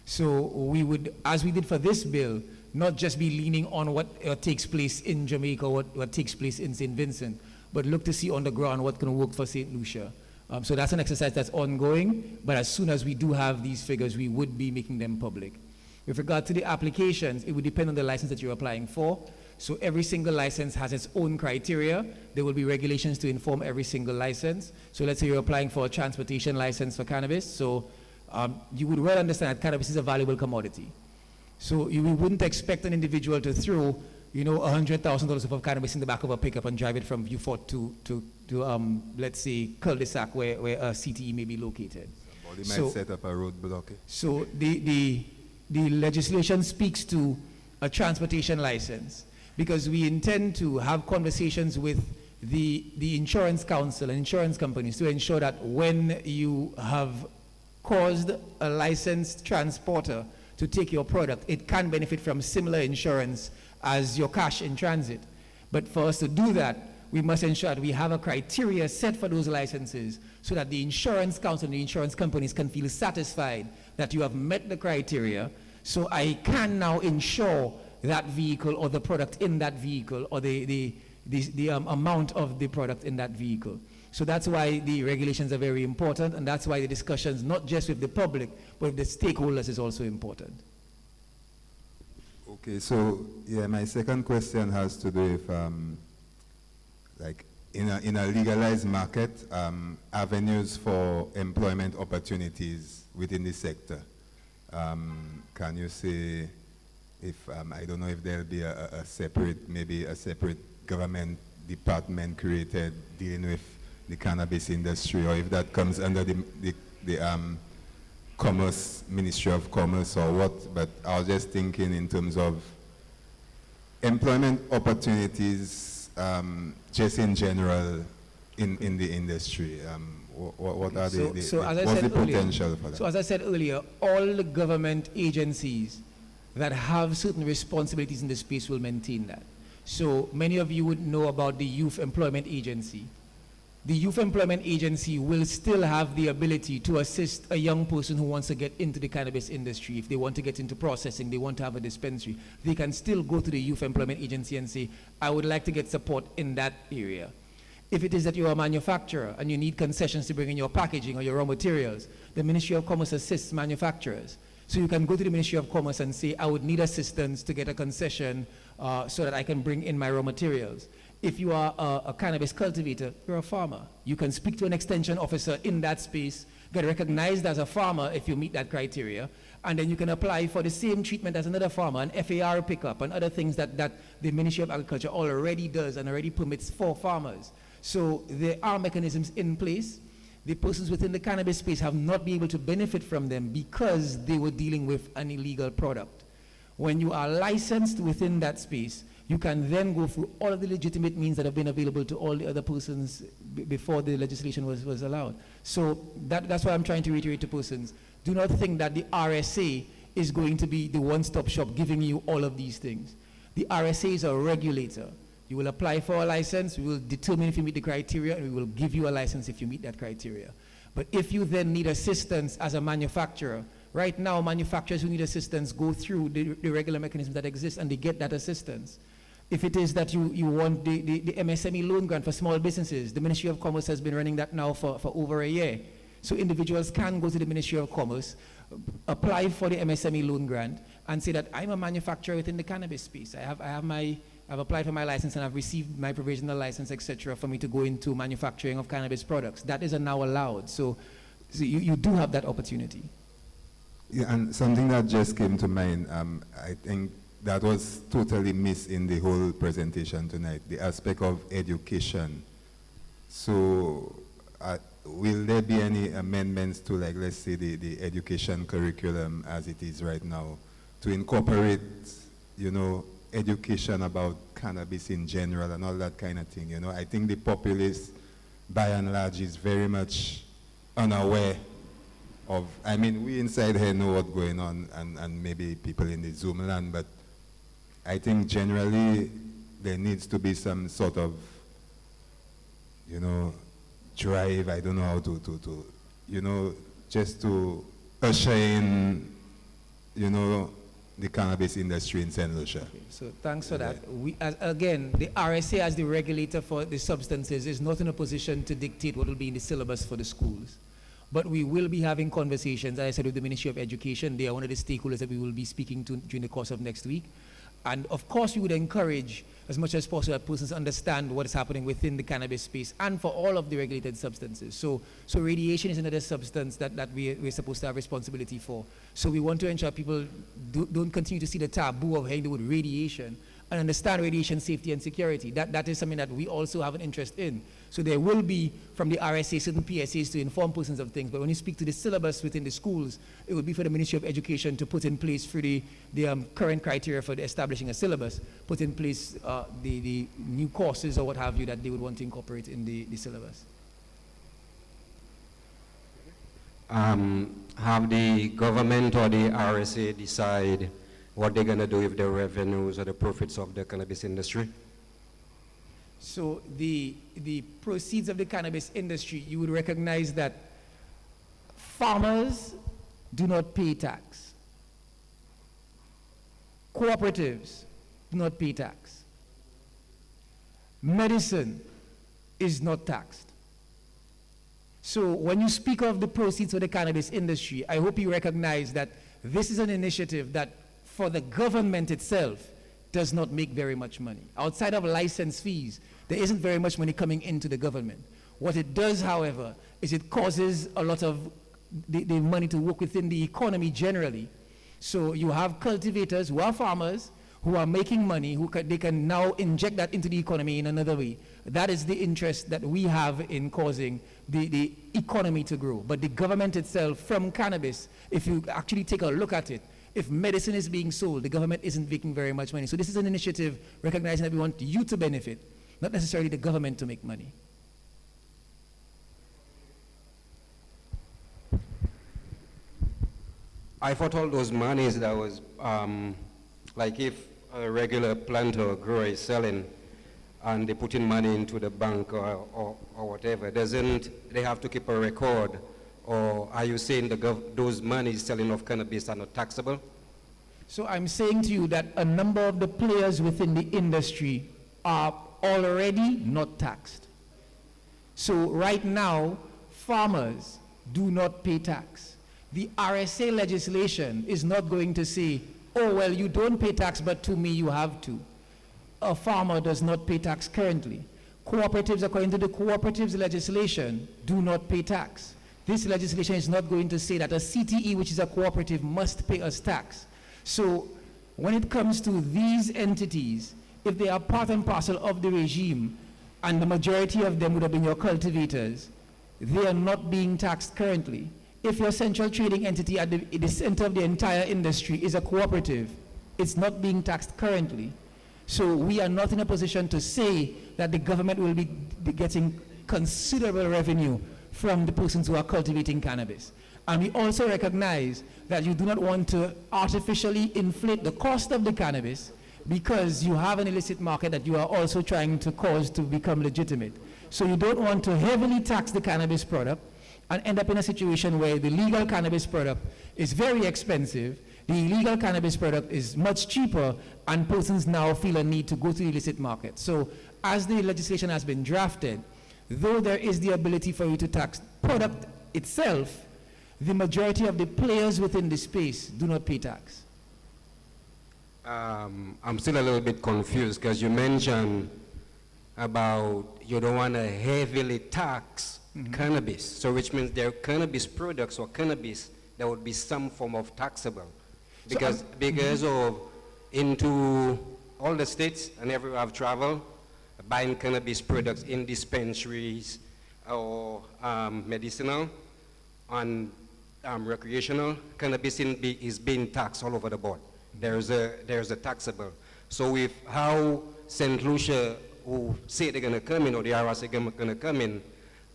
So we would, as we did for this bill, not just be leaning on what takes place in Jamaica, what takes place in St. Vincent, but look to see on the ground what can work for St. Lucia. So that's an exercise that's ongoing, but as soon as we do have these figures, we would be making them public. With regard to the applications, it would depend on the license that you're applying for. So every single license has its own criteria. There will be regulations to inform every single license. So let's say you're applying for a transportation license for cannabis. So you would well understand that cannabis is a valuable commodity. So we wouldn't expect an individual to throw, $100,000 worth of cannabis in the back of a pickup and drive it from Vieux-Fort to let's say, cul-de-sac where a CTE may be located.
Somebody might set up a roadblock.
So the legislation speaks to a transportation license, because we intend to have conversations with the insurance council and insurance companies to ensure that when you have caused a licensed transporter to take your product, it can benefit from similar insurance as your cash in transit. But for us to do that, we must ensure that we have a criteria set for those licenses so that the insurance council and the insurance companies can feel satisfied that you have met the criteria, so I can now insure that vehicle or the product in that vehicle or the amount of the product in that vehicle. So that's why the regulations are very important, and that's why the discussions, not just with the public, but with the stakeholders, is also important.
Okay, so yeah, my second question has to do with like in a legalized market, avenues for employment opportunities within the sector. Can you say if, I don't know if there'll be a separate, maybe a separate government department created dealing with the cannabis industry, or if that comes under the Commerce, Ministry of Commerce or what, but I was just thinking in terms of employment opportunities just in general in the industry. What are what's the potential for that?
So as I said earlier, all the government agencies that have certain responsibilities in the space will maintain that. So many of you would know about the Youth Employment Agency. The Youth Employment Agency will still have the ability to assist a young person who wants to get into the cannabis industry. If they want to get into processing, they want to have a dispensary, they can still go to the Youth Employment Agency and say, I would like to get support in that area. If it is that you're a manufacturer and you need concessions to bring in your packaging or your raw materials, the Ministry of Commerce assists manufacturers. So you can go to the Ministry of Commerce and say, I would need assistance to get a concession so that I can bring in my raw materials. If you are a cannabis cultivator, you're a farmer. You can speak to an extension officer in that space, get recognized as a farmer if you meet that criteria, and then you can apply for the same treatment as another farmer, an FAR pickup, and other things that the Ministry of Agriculture already does and already permits for farmers. So there are mechanisms in place. The persons within the cannabis space have not been able to benefit from them because they were dealing with an illegal product. When you are licensed within that space, you can then go through all of the legitimate means that have been available to all the other persons before the legislation was allowed. So that's why I'm trying to reiterate to persons. Do not think that the RSA is going to be the one-stop shop giving you all of these things. The RSA is a regulator. You will apply for a license, we will determine if you meet the criteria, and we will give you a license if you meet that criteria. But if you then need assistance as a manufacturer, right now manufacturers who need assistance go through the regular mechanisms that exist and they get that assistance. If it is that you want the MSME loan grant for small businesses, the Ministry of Commerce has been running that now for over a year. So individuals can go to the Ministry of Commerce, apply for the MSME loan grant, and say that I'm a manufacturer within the cannabis space. I've applied for my license and I've received my provisional license, etc., for me to go into manufacturing of cannabis products. That is now allowed. So you do have that opportunity.
Yeah, and something that just came to mind, I think that was totally missed in the whole presentation tonight, the aspect of education. So will there be any amendments to, like, let's say, the education curriculum as it is right now, to incorporate, education about cannabis in general and all that kind of thing? I think the populace, by and large, is very much unaware of, we inside here know what's going on, and maybe people in the Zoom land, but I think generally there needs to be some sort of, drive, I don't know how to just to usher in, the cannabis industry in St. Lucia.
Okay, so thanks for that. Again, the RSA as the regulator for the substances is not in a position to dictate what will be in the syllabus for the schools. But we will be having conversations, as I said, with the Ministry of Education. They are one of the stakeholders that we will be speaking to during the course of next week. And of course, we would encourage as much as possible that persons understand what is happening within the cannabis space and for all of the regulated substances. So radiation is another substance that we're supposed to have responsibility for. So we want to ensure people don't continue to see the taboo of hearing the word radiation and understand radiation safety and security. That is something that we also have an interest in. So there will be, from the RSA, certain PSAs to inform persons of things. But when you speak to the syllabus within the schools, it would be for the Ministry of Education to put in place through the current criteria for establishing a syllabus, put in place the new courses or what have you that they would want to incorporate in the syllabus.
Have the government or the RSA decide what they're going to do with the revenues or the profits of the cannabis industry?
So the proceeds of the cannabis industry, you would recognize that farmers do not pay tax. Cooperatives do not pay tax. Medicine is not taxed. So when you speak of the proceeds of the cannabis industry, I hope you recognize that this is an initiative that for the government itself does not make very much money. Outside of license fees, there isn't very much money coming into the government. What it does, however, is it causes a lot of the money to work within the economy generally. So you have cultivators who are farmers, who are making money, they can now inject that into the economy in another way. That is the interest that we have in causing the economy to grow. But the government itself, from cannabis, if you actually take a look at it, if medicine is being sold, the government isn't making very much money. So this is an initiative recognizing that we want you to benefit, not necessarily the government to make money.
I thought all those monies that was, like if a regular planter or grower is selling and they put in money into the bank or whatever, doesn't they have to keep a record? Or are you saying those monies selling of cannabis are not taxable?
So I'm saying to you that a number of the players within the industry are already not taxed. So right now, farmers do not pay tax. The RSA legislation is not going to say, oh, well, you don't pay tax, but to me you have to. A farmer does not pay tax currently. Cooperatives, according to the cooperatives legislation, do not pay tax. This legislation is not going to say that a CTE, which is a cooperative, must pay us tax. So when it comes to these entities, if they are part and parcel of the regime, and the majority of them would have been your cultivators, they are not being taxed currently. If your central trading entity at the center of the entire industry is a cooperative, it's not being taxed currently. So we are not in a position to say that the government will be getting considerable revenue from the persons who are cultivating cannabis. And we also recognize that you do not want to artificially inflate the cost of the cannabis because you have an illicit market that you are also trying to cause to become legitimate. So you don't want to heavily tax the cannabis product and end up in a situation where the legal cannabis product is very expensive, the illegal cannabis product is much cheaper, and persons now feel a need to go to the illicit market. So as the legislation has been drafted, though there is the ability for you to tax product itself, the majority of the players within the space do not pay tax.
I'm still a little bit confused because you mentioned about you don't want to heavily tax cannabis. So which means there are cannabis products or cannabis that would be some form of taxable. Because of into all the states and everywhere I've traveled, buying cannabis products in dispensaries or medicinal and recreational, cannabis is being taxed all over the board. There's a taxable. So with how St. Lucia, who say they're going to come in, or the IRS are going to come in,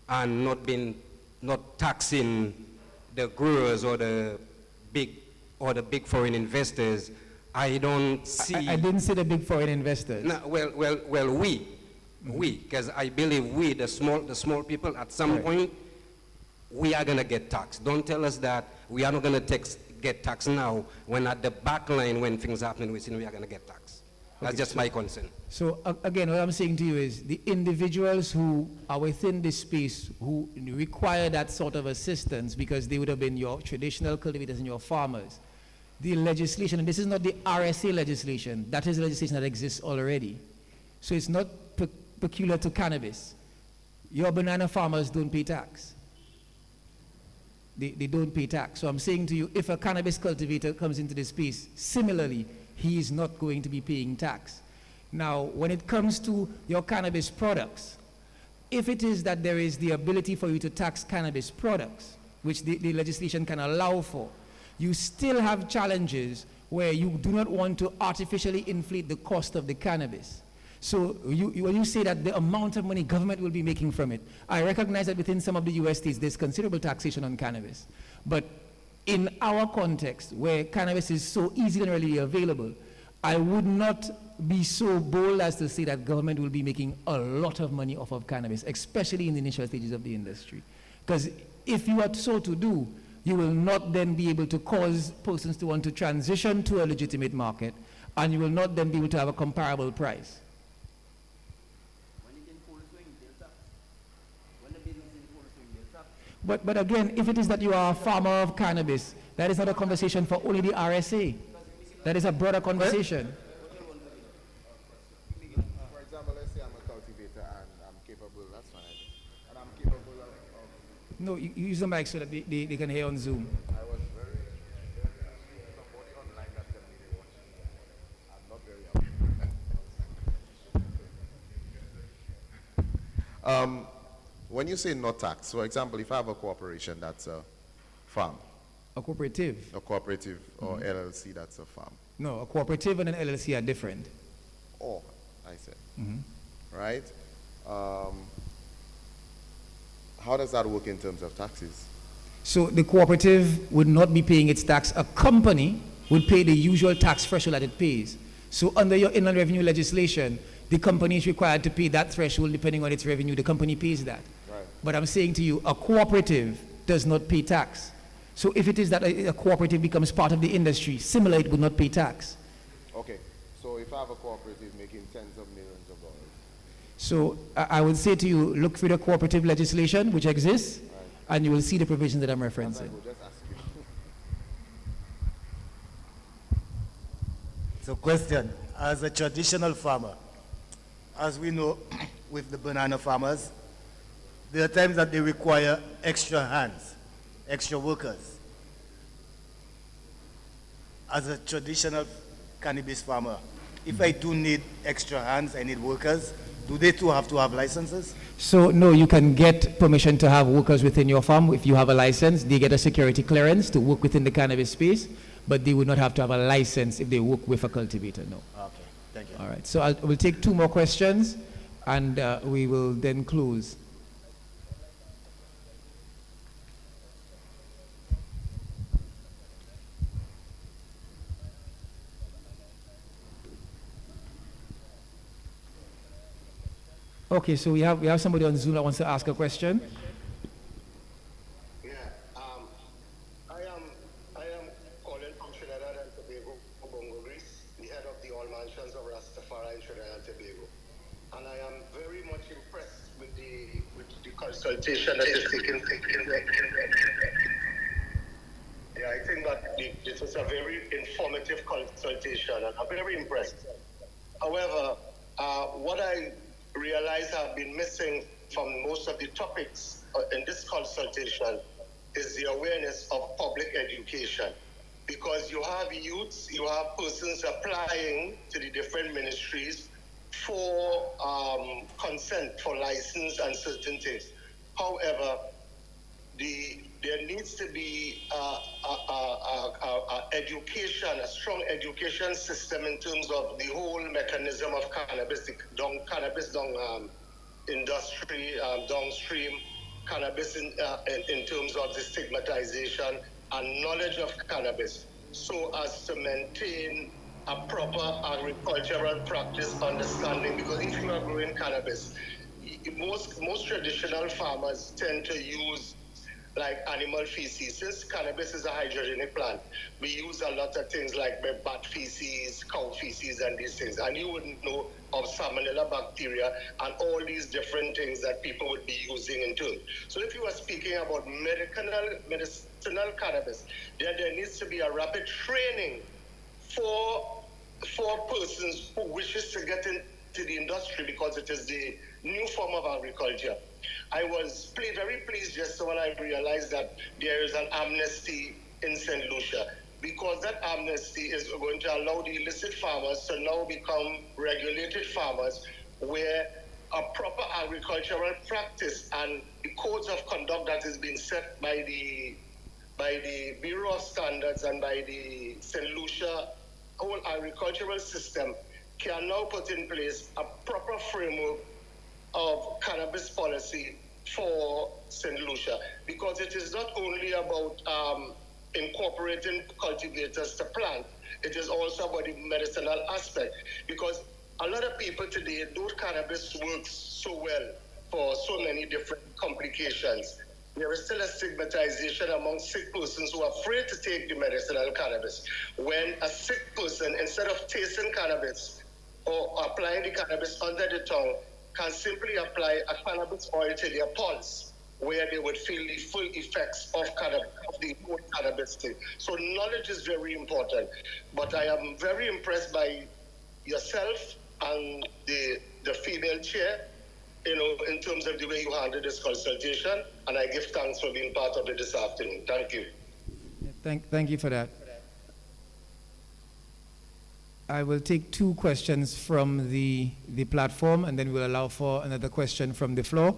and not taxing the growers or the big foreign investors, I don't see.
I didn't say the big foreign investors.
No, well, we, because I believe the small people, at some point, we are going to get taxed. Don't tell us that we are not going to get taxed now, when at the back line, when things happen, we are going to get taxed. That's just my concern.
So again, what I'm saying to you is the individuals who are within this space who require that sort of assistance, because they would have been your traditional cultivators and your farmers, the legislation, and this is not the RSA legislation, that is legislation that exists already. So it's not peculiar to cannabis. Your banana farmers don't pay tax. They don't pay tax. So I'm saying to you, if a cannabis cultivator comes into this space, similarly, he is not going to be paying tax. Now, when it comes to your cannabis products, if it is that there is the ability for you to tax cannabis products, which the legislation can allow for, you still have challenges where you do not want to artificially inflate the cost of the cannabis. So when you say that the amount of money government will be making from it, I recognize that within some of the US states there's considerable taxation on cannabis. But in our context, where cannabis is so easily and readily available, I would not be so bold as to say that government will be making a lot of money off of cannabis, especially in the initial stages of the industry. Because if you are so to do, you will not then be able to cause persons to want to transition to a legitimate market, and you will not then be able to have a comparable price. But again, if it is that you are a farmer of cannabis, that is not a conversation for only the RSA. That is a broader conversation.
For example, let's say I'm a cultivator and I'm capable, that's fine. And I'm capable of...
No, you use the mic so that they can hear on Zoom.
I was very... somebody online that tell me they watch. I'm not very when you say not tax, for example, if I have a corporation that's a farm.
A cooperative.
A cooperative or LLC that's a farm.
No, a cooperative and an LLC are different.
Oh, I said. Right? How does that work in terms of taxes?
So the cooperative would not be paying its tax. A company would pay the usual tax threshold that it pays. So under your inland revenue legislation, the company is required to pay that threshold depending on its revenue. The company pays that.
Right.
But I'm saying to you, a cooperative does not pay tax. So if it is that a cooperative becomes part of the industry, similar, it would not pay tax.
Okay. So if I have a cooperative making tens of millions of dollars.
So I would say to you, look for the cooperative legislation which exists, and you will see the provisions that I'm referencing.
Just ask you.
So question, as a traditional farmer, as we know with the banana farmers, there are times that they require extra hands, extra workers. As a traditional cannabis farmer, if I do need extra hands, I need workers, do they too have to have licenses?
So no, you can get permission to have workers within your farm. If you have a license, they get a security clearance to work within the cannabis space, but they would not have to have a license if they work with a cultivator, no.
Okay, thank you.
All right, so we'll take 2 more questions, and we will then close. Okay, so we have somebody on Zoom that wants to ask a question.
Yeah, I am calling from Trinidad and consultation that is taking place. Yeah, I think that this was a very informative consultation, and I'm very impressed. However, what I realize have been missing from most of the topics in this consultation is the awareness of public education. Because you have youths, you have persons applying to the different ministries for consent, for license and certain things. However, there needs to be education, a strong education system in terms of the whole mechanism of cannabis, industry, downstream cannabis in terms of the stigmatization and knowledge of cannabis, so as to maintain a proper agricultural practice understanding. Because if you are growing cannabis, most traditional farmers tend to use like animal feces. Since cannabis is a hydrogenic plant, we use a lot of things like bat feces, cow feces, and these things. And you wouldn't know of salmonella bacteria and all these different things that people would be using in turn. So if you are speaking about medicinal cannabis, then there needs to be a rapid training for persons who wishes to get into the industry, because it is the new form of agriculture. I was very pleased yesterday when I realized that there is an amnesty in St. Lucia, because that amnesty is going to allow the illicit farmers to now become regulated farmers, where a proper agricultural practice and the codes of conduct that is being set by the Bureau of Standards and by the St. Lucia whole agricultural system can now put in place a proper framework of cannabis policy for St. Lucia, because it is not only about incorporating cultivators to plant, it is also about the medicinal aspect, because a lot of people today, though cannabis works so well for so many different complications, there is still a stigmatization among sick persons who are afraid to take the medicinal cannabis. When a sick person, instead of tasting cannabis or applying the cannabis under the tongue, can simply apply a cannabis oil to their pulse, where they would feel the full effects of the whole cannabis thing. So knowledge is very important. But I am very impressed by yourself and the female chair, in terms of the way you handled this consultation, and I give thanks for being part of it this afternoon. Thank you.
Thank you for that. I will take two questions from the platform, and then we'll allow for another question from the floor.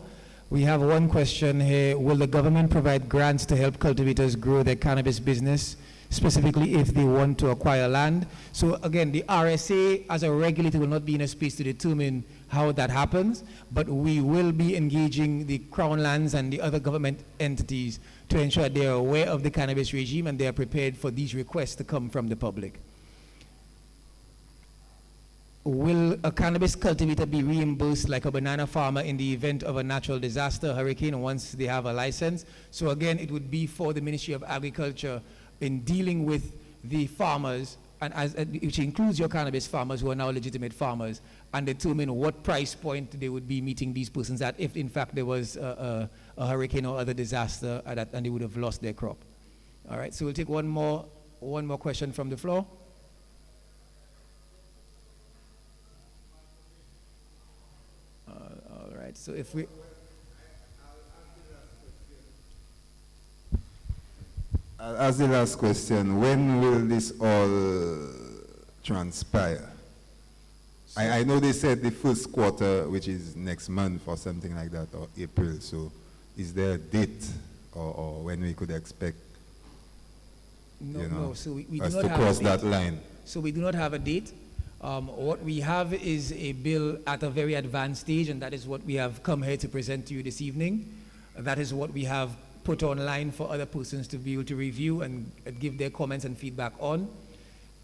We have one question here. Will the government provide grants to help cultivators grow their cannabis business, specifically if they want to acquire land? So again, the RSA as a regulator will not be in a space to determine how that happens, but we will be engaging the Crown Lands and the other government entities to ensure that they are aware of the cannabis regime and they are prepared for these requests to come from the public. Will a cannabis cultivator be reimbursed like a banana farmer in the event of a natural disaster, hurricane, once they have a license? So again, it would be for the Ministry of Agriculture in dealing with the farmers, and which includes your cannabis farmers who are now legitimate farmers, and determine what price point they would be meeting these persons at if in fact there was a hurricane or other disaster and they would have lost their crop. All right, so we'll take one more question from the floor. All right, so if we...
I'll ask the last question. When will this all transpire? I know they said the first quarter, which is next month or something like that, or April. So is there a date or when we could expect
so we
us
do not
to
have
cross
a
that
date.
line?
So we do not have a date. What we have is a bill at a very advanced stage, and that is what we have come here to present to you this evening. That is what we have put online for other persons to be able to review and give their comments and feedback on.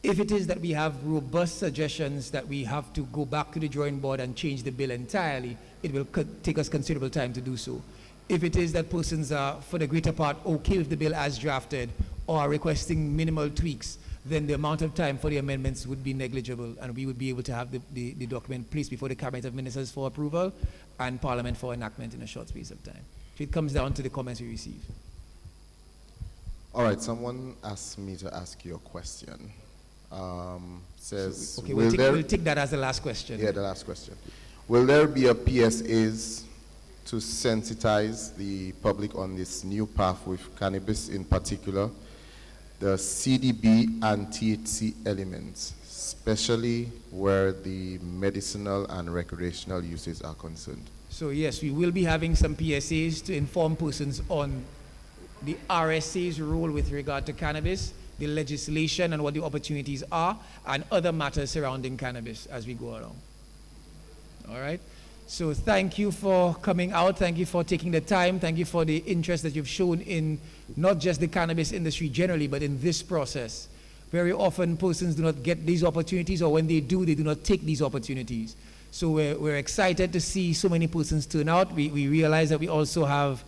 If it is that we have robust suggestions that we have to go back to the drawing board and change the bill entirely, it will take us considerable time to do so. If it is that persons are, for the greater part, okay with the bill as drafted or are requesting minimal tweaks, then the amount of time for the amendments would be negligible, and we would be able to have the document placed before the Cabinet of Ministers for approval and Parliament for enactment in a short space of time. So it comes down to the comments we receive.
All right, someone asked me to ask you a question. Says,
Okay,
will
we'll take that as the last question.
Yeah, the last question. Will there be a PSAs to sensitize the public on this new path with cannabis, in particular, the CDB and THC elements, especially where the medicinal and recreational uses are concerned?
So yes, we will be having some PSAs to inform persons on the RSA's role with regard to cannabis, the legislation and what the opportunities are, and other matters surrounding cannabis as we go along. All right? So thank you for coming out. Thank you for taking the time. Thank you for the interest that you've shown in not just the cannabis industry generally, but in this process. Very often persons do not get these opportunities, or when they do not take these opportunities. So we're excited to see so many persons turn out. We realize that we also have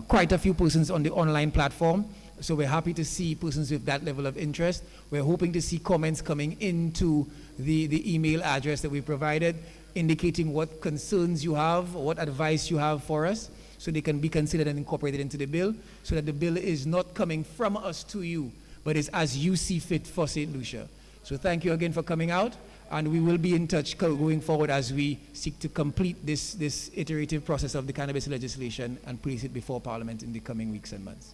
quite a few persons on the online platform. So we're happy to see persons with that level of interest. We're hoping to see comments coming into the email address that we provided, indicating what concerns you have, or what advice you have for us, so they can be considered and incorporated into the bill, so that the bill is not coming from us to you, but is as you see fit for St. Lucia. So thank you again for coming out, and we will be in touch going forward as we seek to complete this iterative process of the cannabis legislation and place it before Parliament in the coming weeks and months.